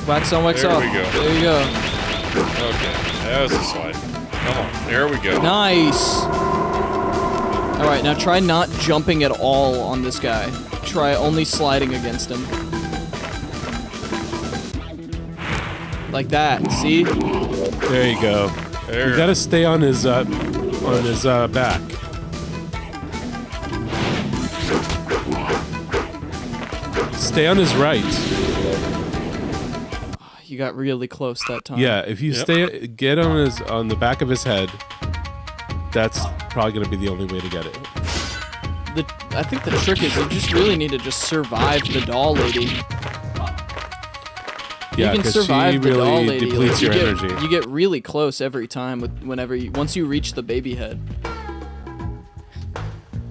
Wax on, wax There off. we go. There you go. Okay, that was a slide. Come on, there we go. Nice. All right, now try not jumping at all on this guy. Try only sliding against him. Like that. See? There you go. There. You gotta stay on his back. Stay on his right. You got really close that time. Yeah, if you get on the back of his head, that's probably gonna be the only way to get it. I think the trick is you just really need to just survive the doll lady. Yeah, you can 'cause survive she the doll really lady. depletes you your get, energy. You get really close every time once you reach the baby head.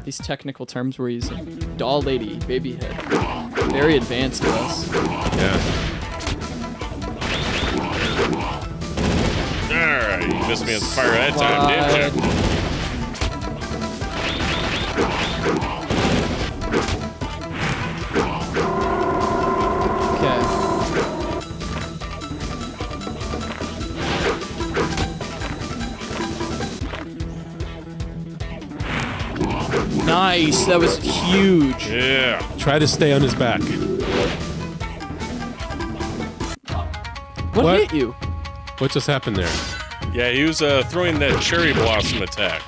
These technical terms we're using. Doll lady, baby head. Very advanced to us. Yeah. Alright, you missed me at the fire that time, didn't you? Okay. Nice, that was huge. Yeah. Try to stay on his back. What hit you? What just happened there? Yeah, he was throwing that cherry blossom attack.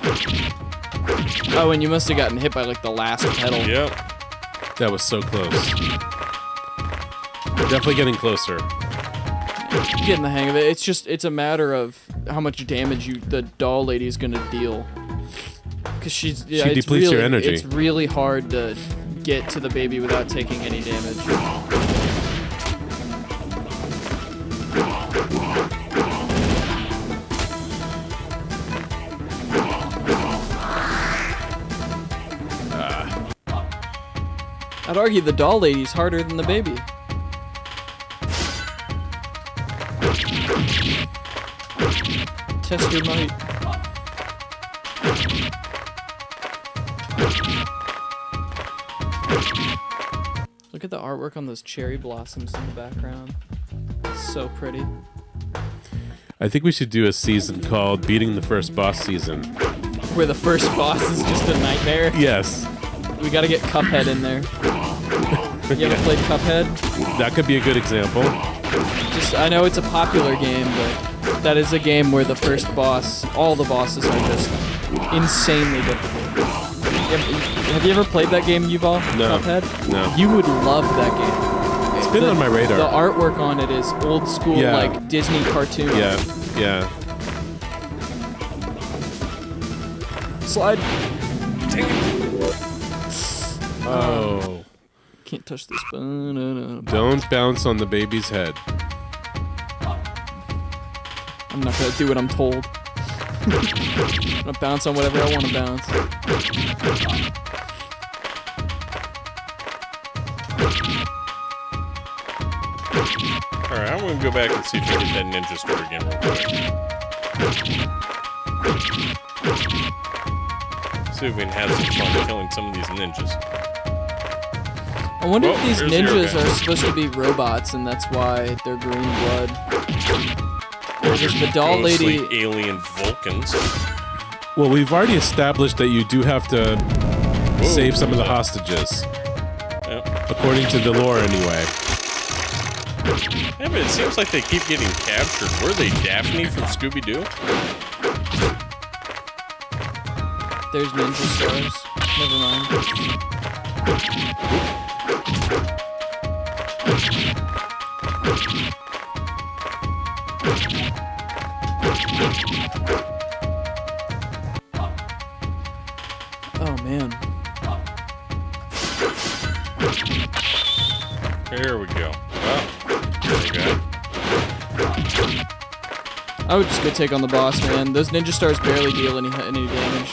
Oh, and you must have gotten hit by like the last pedal. Yep. That was so close. Definitely getting closer. You're getting the hang of it. It's a matter of how much damage the doll lady is gonna deal. Cause she depletes your energy. It's really hard to get to the baby without taking any damage. I'd argue the doll lady's harder than the baby. Test your might. Look at the artwork on those cherry blossoms in the background. It's so pretty. I think we should do a season called Beating the First Boss Season. Where the first boss is just a nightmare. Yes. We gotta get Cuphead in there. You ever played Cuphead? That could be a good example. I know it's a popular game, but that is a game where the first boss, all the bosses are just insanely difficult. Have you ever played that game, Yuval? No. Cuphead? No. You would love that game. It's been on my radar. The artwork on it is old school, like Disney cartoon. Yeah. Slide. Oh. Can't touch this. Don't bounce on the baby's head. I'm not gonna do what I'm told. I'm gonna bounce on whatever I want to bounce. Alright, I'm gonna go back and see if we get that ninja store again real quick. See if we can have some fun killing some of these ninjas. I wonder if these there's ninjas Zero are supposed to be robots and that's why they're green blood. There's the doll Ghostly lady. alien Vulcans. Well, we've already established that you do have to save some of the hostages. Yep. According to the lore, anyway. Yeah, but it seems like they keep getting captured. Were they Daphne from Scooby-Doo? There's ninja stars. Never mind. Oh man. Here we go. Oh, there we go. I would just go take on the boss, man. Those ninja stars barely deal any damage.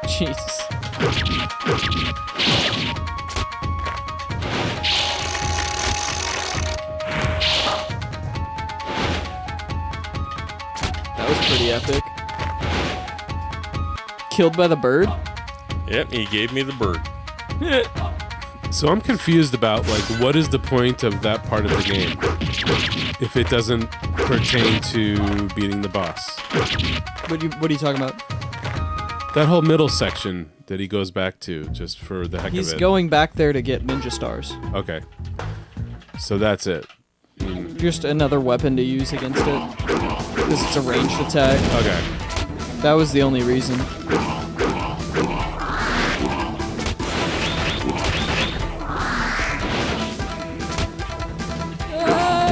Jesus. That was pretty epic. Killed by the bird? Yep, he gave me the bird. So I'm confused about, like, what is the point of that part of the game if it doesn't pertain to beating the boss? What are you talking about? That whole middle section that he goes back to just for the heck He's of it. going back there to get ninja stars. Okay. So that's it. Just another weapon to use against it. Because it's a ranged attack. Okay. That was the only reason.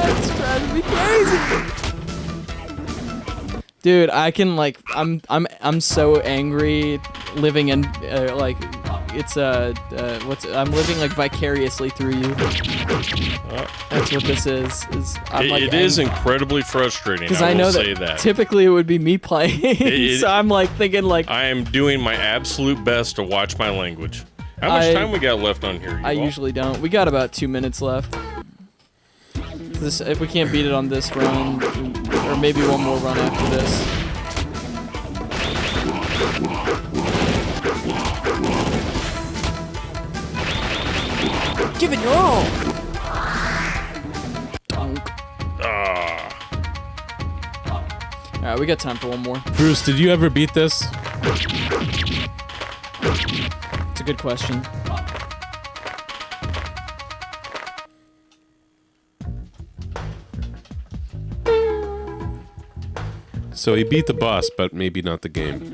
It's driving me crazy. Dude, I can I'm so angry living in it's I'm living like vicariously through you. That's what this is. It is incredibly frustrating. Because I know that typically it would be me playing. So I'm like thinking like I am doing my absolute best to watch my language. How much time we got left on here? I usually don't. We got about 2 minutes left. If we can't beat it on this run, or maybe one more run after this. Give it your all. Dunk. Alright, we got time for one more. Bruce, did you ever beat this? It's a good question. So he beat the boss, but maybe not the game.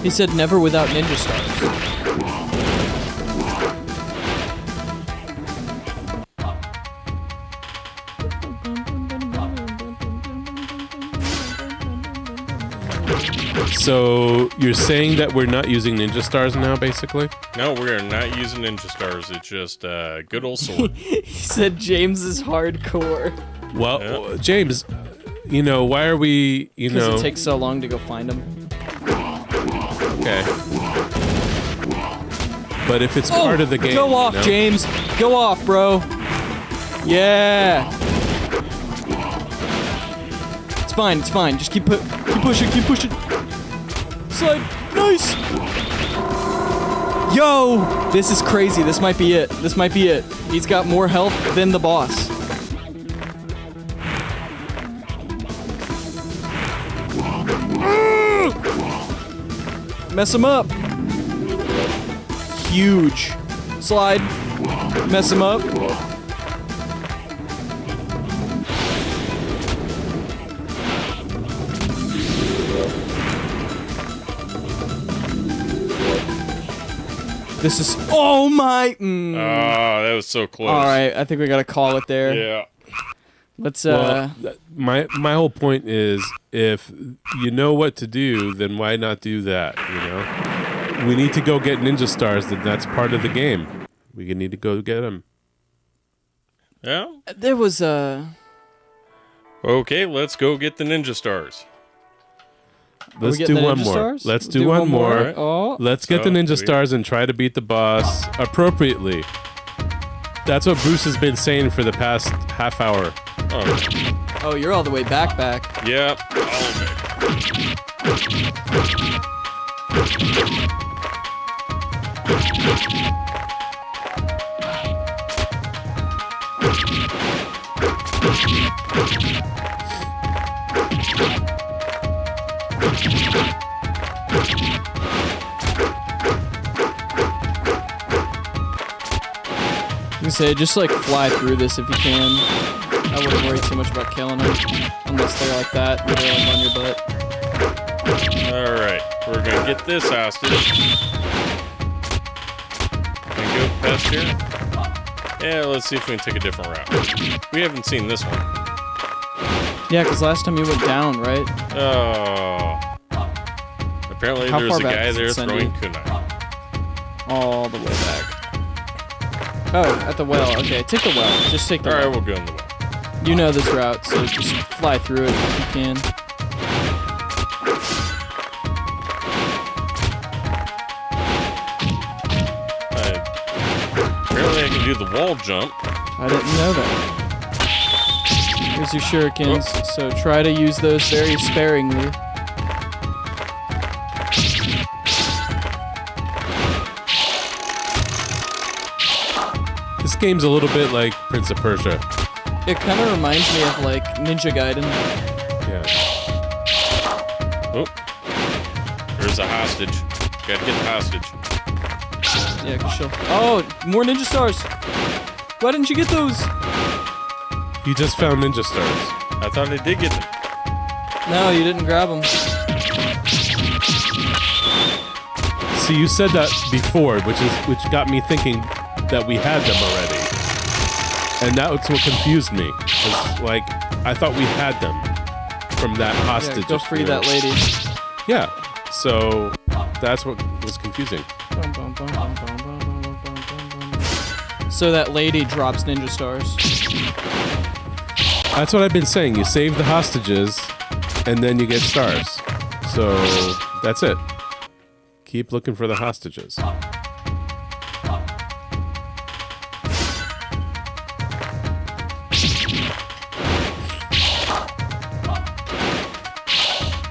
He said never without ninja stars. So you're saying that we're not using ninja stars now, basically? No, we are not using ninja stars. It's just good old sword. He said James is hardcore. Well, James, why are we, Because it takes so long to go find him. Okay. But if it's part of the game... Go off, James. Go off, bro. Yeah. fine. It's fine. Just keep pushing. Keep pushing. Slide. Nice. Yo, this is crazy. This might be it. This might be it. He's got more health than the boss. Mess him up. Huge. Slide. Mess him up. This is. Oh my. Oh, that was so close. All right, I think we gotta call it there. Yeah. Let's. Well, my whole point is, if you know what to do, then why not do that? You know, we need to go get ninja stars. That's part of the game. We need to go get them. Yeah. There was Okay, let's go get the ninja stars. Let's do one more. Stars? Let's do one more. Oh. Let's get the ninja stars and try to beat the boss appropriately. That's what Bruce has been saying for the past half hour. Oh, you're all the way back. Yep. You say just like fly through this if you can. I wouldn't worry too much about killing them unless they're like that, where they're like on your butt. All right, we're gonna get this hostage. And go past here. Yeah, let's see if we can take a different route. We haven't seen this one. Yeah, because last time you went down, right? Oh. Apparently How there's far a back guy does it there send throwing you? kunai. All the way back. Oh, at the well. Okay, take the well. Just take the All right, well. we'll go in the well. You know this route, so just fly through it if you can. Apparently I can do the wall jump. I didn't know that. Here's your shurikens, so try to use those very sparingly. This game's a little bit like Prince of Persia. It kind of reminds me of like Ninja Gaiden. Yeah. Oh. There's a hostage. Gotta get the hostage. Yeah, cause she'll. Oh, more ninja stars. Why didn't you get those? You just found ninja stars. I thought I did get them. No, you didn't grab them. See, you said that before, which got me thinking that we had them already. And that's what confused me. Was like, I thought we had them from that hostage. Yeah, go free that lady. Yeah, so that's what was confusing. So that lady drops ninja stars. That's what I've been saying. You save the hostages, and then you get stars. So that's it. Keep looking for the hostages.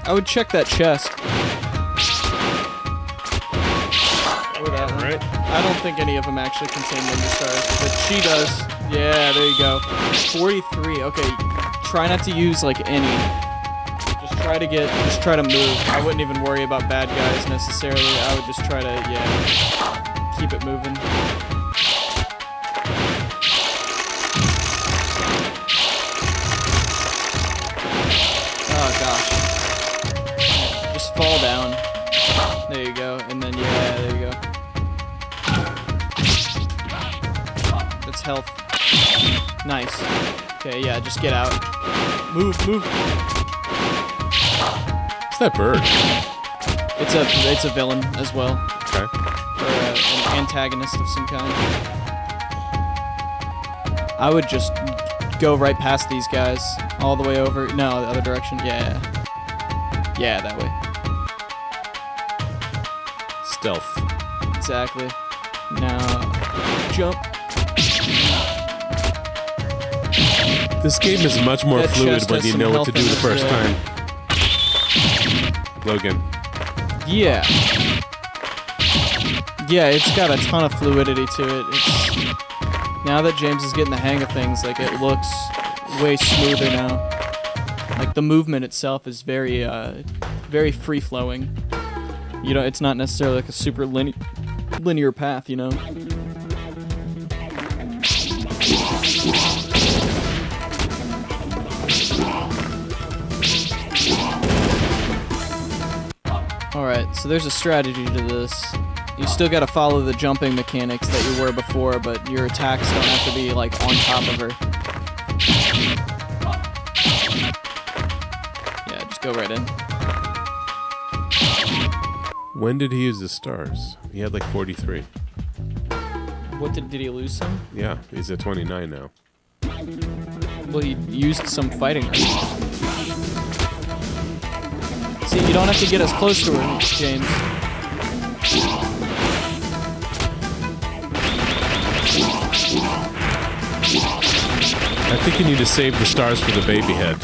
I would check that chest. Right? I don't think any of them actually contain ninja stars, but she does. Yeah, there you go. 43. Okay, try not to use like any. Just try to move. I wouldn't even worry about bad guys necessarily. I would just try to, keep it moving. Oh gosh. Just fall down. There you go. And then, there you go. That's health. Nice. Okay, yeah, just get out. Move. What's that bird? It's a villain as well. Okay. Or an antagonist of some kind. I would just go right past these guys. All the way over. No, the other direction. Yeah. Yeah, that way. Stealth. Exactly. Now, jump. This game is much more That fluid chest when has you some know what to health do in the it, first yeah. time. Logan. Yeah. Yeah, it's got a ton of fluidity to it. It's, now that James is getting the hang of things, like it looks way smoother now. Like the movement itself is very, very free flowing. You know, it's not necessarily like a super linear path, you know. Alright, so there's a strategy to this. You still gotta follow the jumping mechanics that you were before, but your attacks don't have to be, like, on top of her. Yeah, just go right in. When did he use the stars? He had like 43. What did he lose some? Yeah, he's at 29 now. Well, he used some fighting. See, you don't have to get as close to her, James. I think you need to save the stars for the baby head.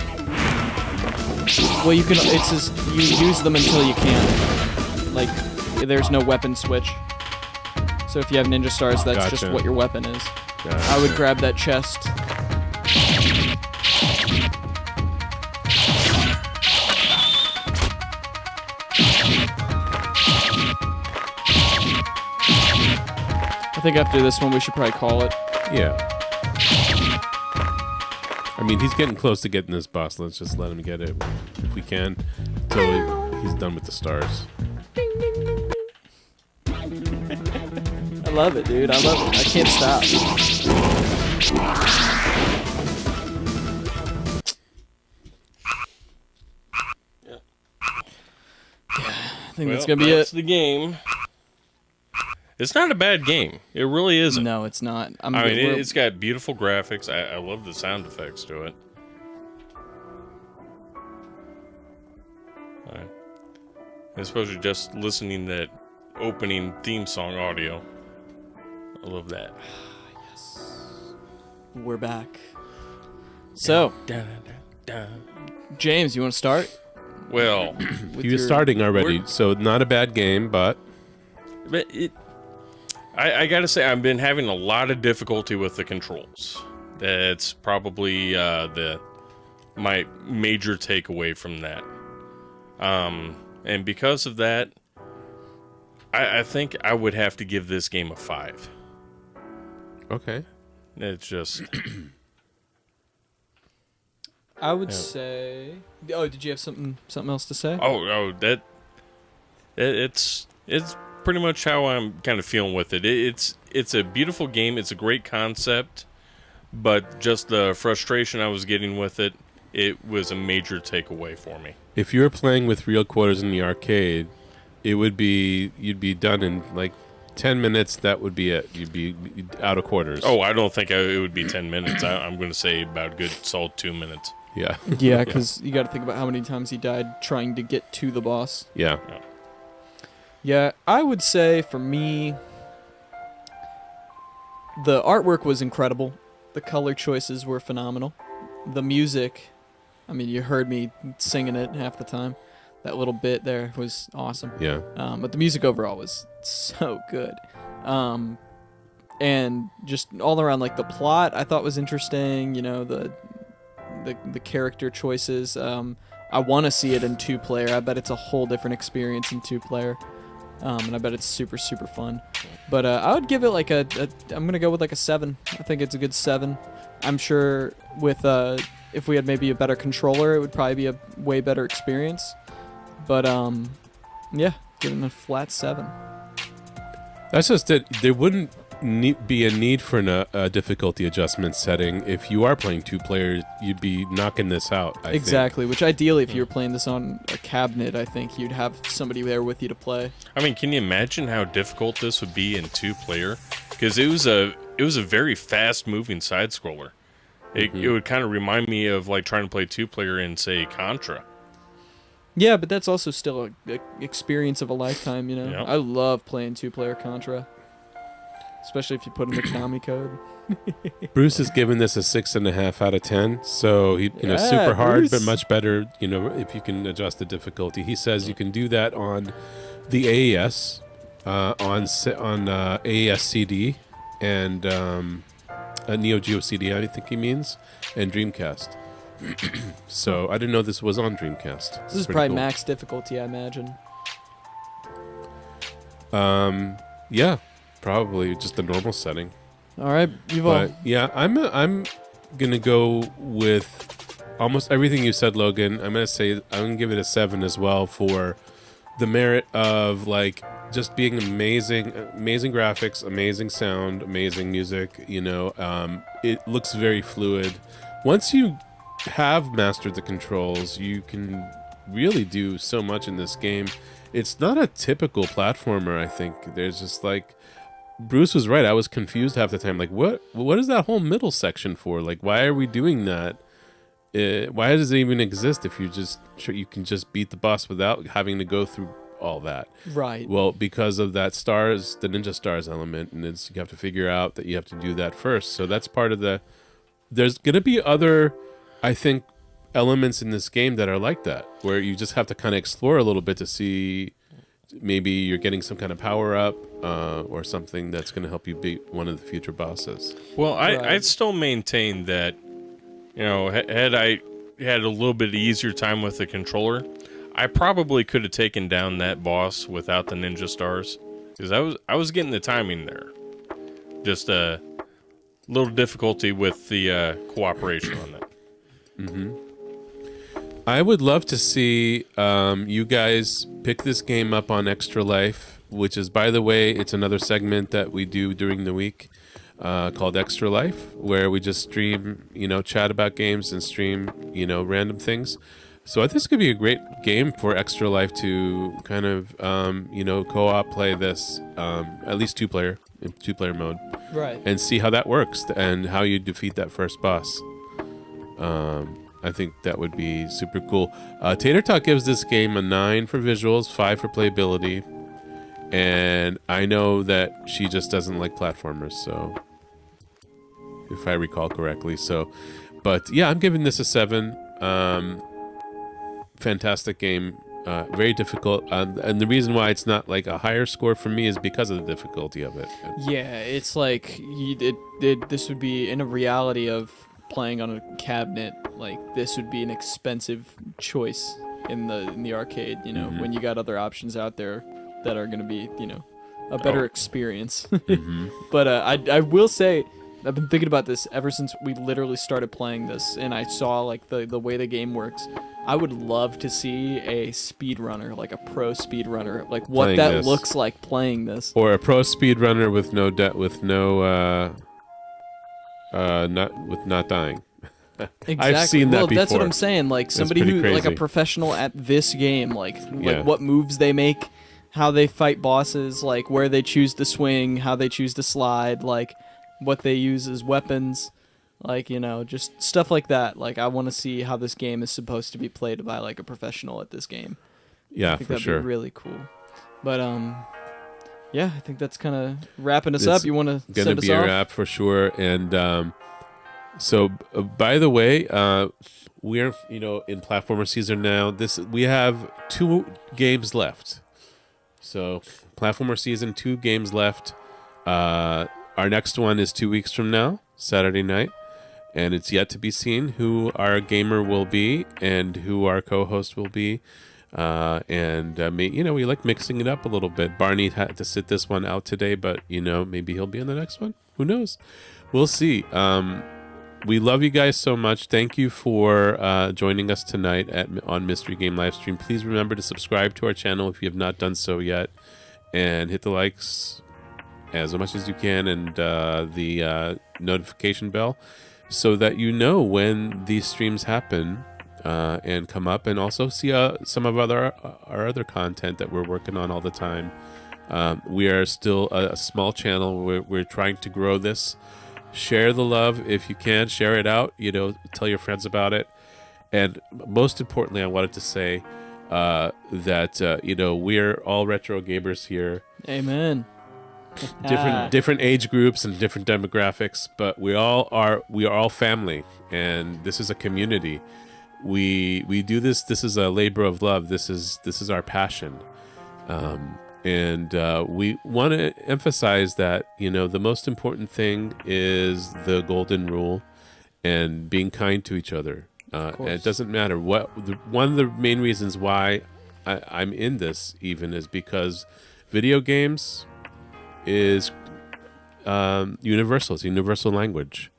Well, you can. It's just you use them until you can't. Like, there's no weapon switch. So if you have ninja stars, that's just Gotcha. what your weapon is. Gotcha. I would grab that chest. I think after this one, we should probably call it. Yeah. I mean, he's getting close to getting this boss. Let's just let him get it if we can until he's done with the stars. I love it, dude. I love it. I can't stop. I think that's gonna be that's it. the game. It's not a bad game. It really isn't. No, it's not. I mean, it's got beautiful graphics. I love the sound effects to it. Especially just listening to that opening theme song audio. I love that. We're back. So, Dun, dun, dun. James, you want to start? Well, With He was your- starting already, so not a bad game, but I gotta say, I've been having a lot of difficulty with the controls. That's probably my major takeaway from that. And because of that, I think I would have to give this game a 5. okay. It's just I would say. Oh, did you have something else to say? it's pretty much how I'm kind of feeling with it. It's a beautiful game. It's a great concept, but just the frustration I was getting with it, it was a major takeaway for me. If you were playing with real quarters in the arcade, you'd be done in like 10 minutes. That would be it. You'd be out of quarters. Oh, I don't think it would be 10 minutes. I'm going to say about a good solid 2 minutes. Yeah. Yeah, because you got to think about how many times he died trying to get to the boss. Yeah. Yeah, I would say for me, the artwork was incredible. The color choices were phenomenal. The music, I mean, you heard me singing it half the time. That little bit there was awesome. Yeah. But the music overall was so good. And just all around, like the plot, I thought was interesting. You know, the character choices. I want to see it in 2-player. I bet it's a whole different experience in 2-player. And I bet it's super, super fun. But I would give it like I'm going to go with like a 7. I think it's a good 7. I'm sure with if we had maybe a better controller, it would probably be a way better experience. But yeah, give it a flat 7. That's just it. There wouldn't be a need for a difficulty adjustment setting. If you are playing 2-player, you'd be knocking this out, I Exactly, which ideally, if you were playing this on a cabinet, I think you'd have somebody there with you to play. I mean, can you imagine how difficult this would be in 2-player? Because it was a very fast-moving side-scroller. It would kind of remind me of like trying to play 2-player in, say, Contra. Yeah, but that's also still a experience of a lifetime, you know? Yeah. I love playing 2-player Contra. especially if you put in the Konami code. Bruce has given this a 6.5 out of 10. So he, Yeah, super hard, Bruce. but much better. If you can adjust the difficulty. He says you can do that on the AES, on AES CD, and a Neo Geo CD. I think he means, and Dreamcast. So I didn't know this was on Dreamcast. This is Pretty probably cool. max difficulty, I imagine. Yeah, probably just the normal setting. All right, But yeah, I'm gonna go with almost everything you said, Logan. I'm gonna give it a 7 as well for the merit of like just being amazing graphics, amazing sound, amazing music. It looks very fluid. Once you have mastered the controls, you can really do so much in this game. It's not a typical platformer. I think there's just like. Bruce was right. I was confused half the time. Like, what is that whole middle section for? Like, why are we doing that? Why does it even exist if you can just beat the boss without having to go through all that? Right. Well, because of that the ninja stars element, and you have to figure out that you have to do that first. So that's part of there's going to be other, I think, elements in this game that are like that, where you just have to kind of explore a little bit to see maybe you're getting some kind of power up or something that's going to help you beat one of the future bosses. Well, I'd still maintain that, had I had a little bit easier time with the controller, I probably could have taken down that boss without the ninja stars, because I was getting the timing there. Just a little difficulty with the cooperation on that. Mm-hmm. I would love to see you guys pick this game up on Extra Life, which is, by the way, it's another segment that we do during the week called Extra Life, where we just stream, chat about games and stream, random things. So I think this could be a great game for Extra Life to kind of, co-op play this, at least two-player mode. Right. And see how that works and how you defeat that first boss. I think that would be super cool. Tater Tot gives this game a 9 for visuals, 5 for playability, and I know that she just doesn't like platformers, so if I recall correctly. But yeah, I'm giving this a 7. Fantastic game, very difficult, and the reason why it's not like a higher score for me is because of the difficulty of it. Yeah, it's like this would be in a reality of playing on a cabinet. Like, this would be an expensive choice in the arcade, Mm-hmm. when you got other options out there that are going to be, a better experience. Mm-hmm. But I will say, I've been thinking about this ever since we literally started playing this, and I saw like the way the game works. I would love to see a speedrunner, like a pro speedrunner, like what Playing that this. looks like playing this. Or a pro speedrunner with not dying. Exactly. I've seen that well, before. That's what I'm saying. Like somebody pretty who, like a crazy. professional at this game, like Yeah. what moves they make, how they fight bosses, like where they choose to swing, how they choose to slide, like what they use as weapons, like just stuff like that. Like I want to see how this game is supposed to be played by like a professional at this game. Yeah, I think for that'd sure. be really cool. But yeah, I think that's kind of wrapping us It's up. You want to Gonna set us be a off? wrap for sure. And so, by the way, we're in platformer season now. We have 2 games left. So platformer season, 2 games left. Our next one is 2 weeks from now, Saturday night, and it's yet to be seen who our gamer will be and who our co-host will be. We like mixing it up a little bit. Barney had to sit this one out today, but maybe he'll be in the next one. Who knows? We'll see. We love you guys so much. Thank you for joining us tonight on Mystery Game Livestream. Please remember to subscribe to our channel if you have not done so yet, and hit the likes as much as you can, and the notification bell, so that you know when these streams happen and come up, and also see some of our other content that we're working on all the time. We are still a small channel. We're trying to grow this. Share the love if you can. Share it out. Tell your friends about it. And most importantly, I wanted to say that we're all retro gamers here. Amen. different age groups and different demographics, but we are all family, and this is a community. We do this. This is a labor of love. This is our passion, and we want to emphasize that the most important thing is the golden rule, and being kind to each other. And it doesn't matter what. One of the main reasons why I'm in this even is because video games is universal. It's a universal language.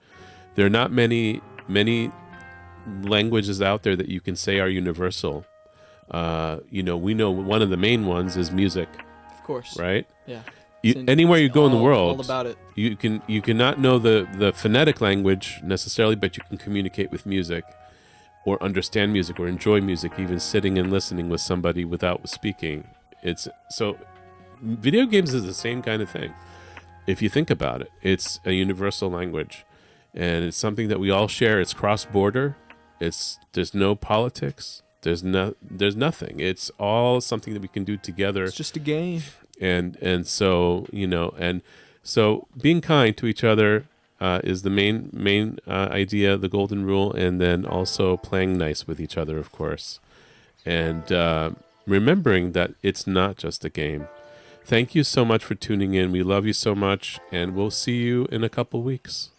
There are not many languages out there that you can say are universal. We know one of the main ones is music. Of course. Right? Yeah. Anywhere you go in the world, all about it. you cannot know the phonetic language necessarily, but you can communicate with music, or understand music, or enjoy music, even sitting and listening with somebody without speaking. Video games is the same kind of thing. If you think about it, it's a universal language, and it's something that we all share. It's cross-border. There's no politics. There's nothing. It's all something that we can do together. It's just a game. And so being kind to each other is the main idea, the golden rule, and then also playing nice with each other, of course, and remembering that it's not just a game. Thank you so much for tuning in. We love you so much, and we'll see you in a couple weeks.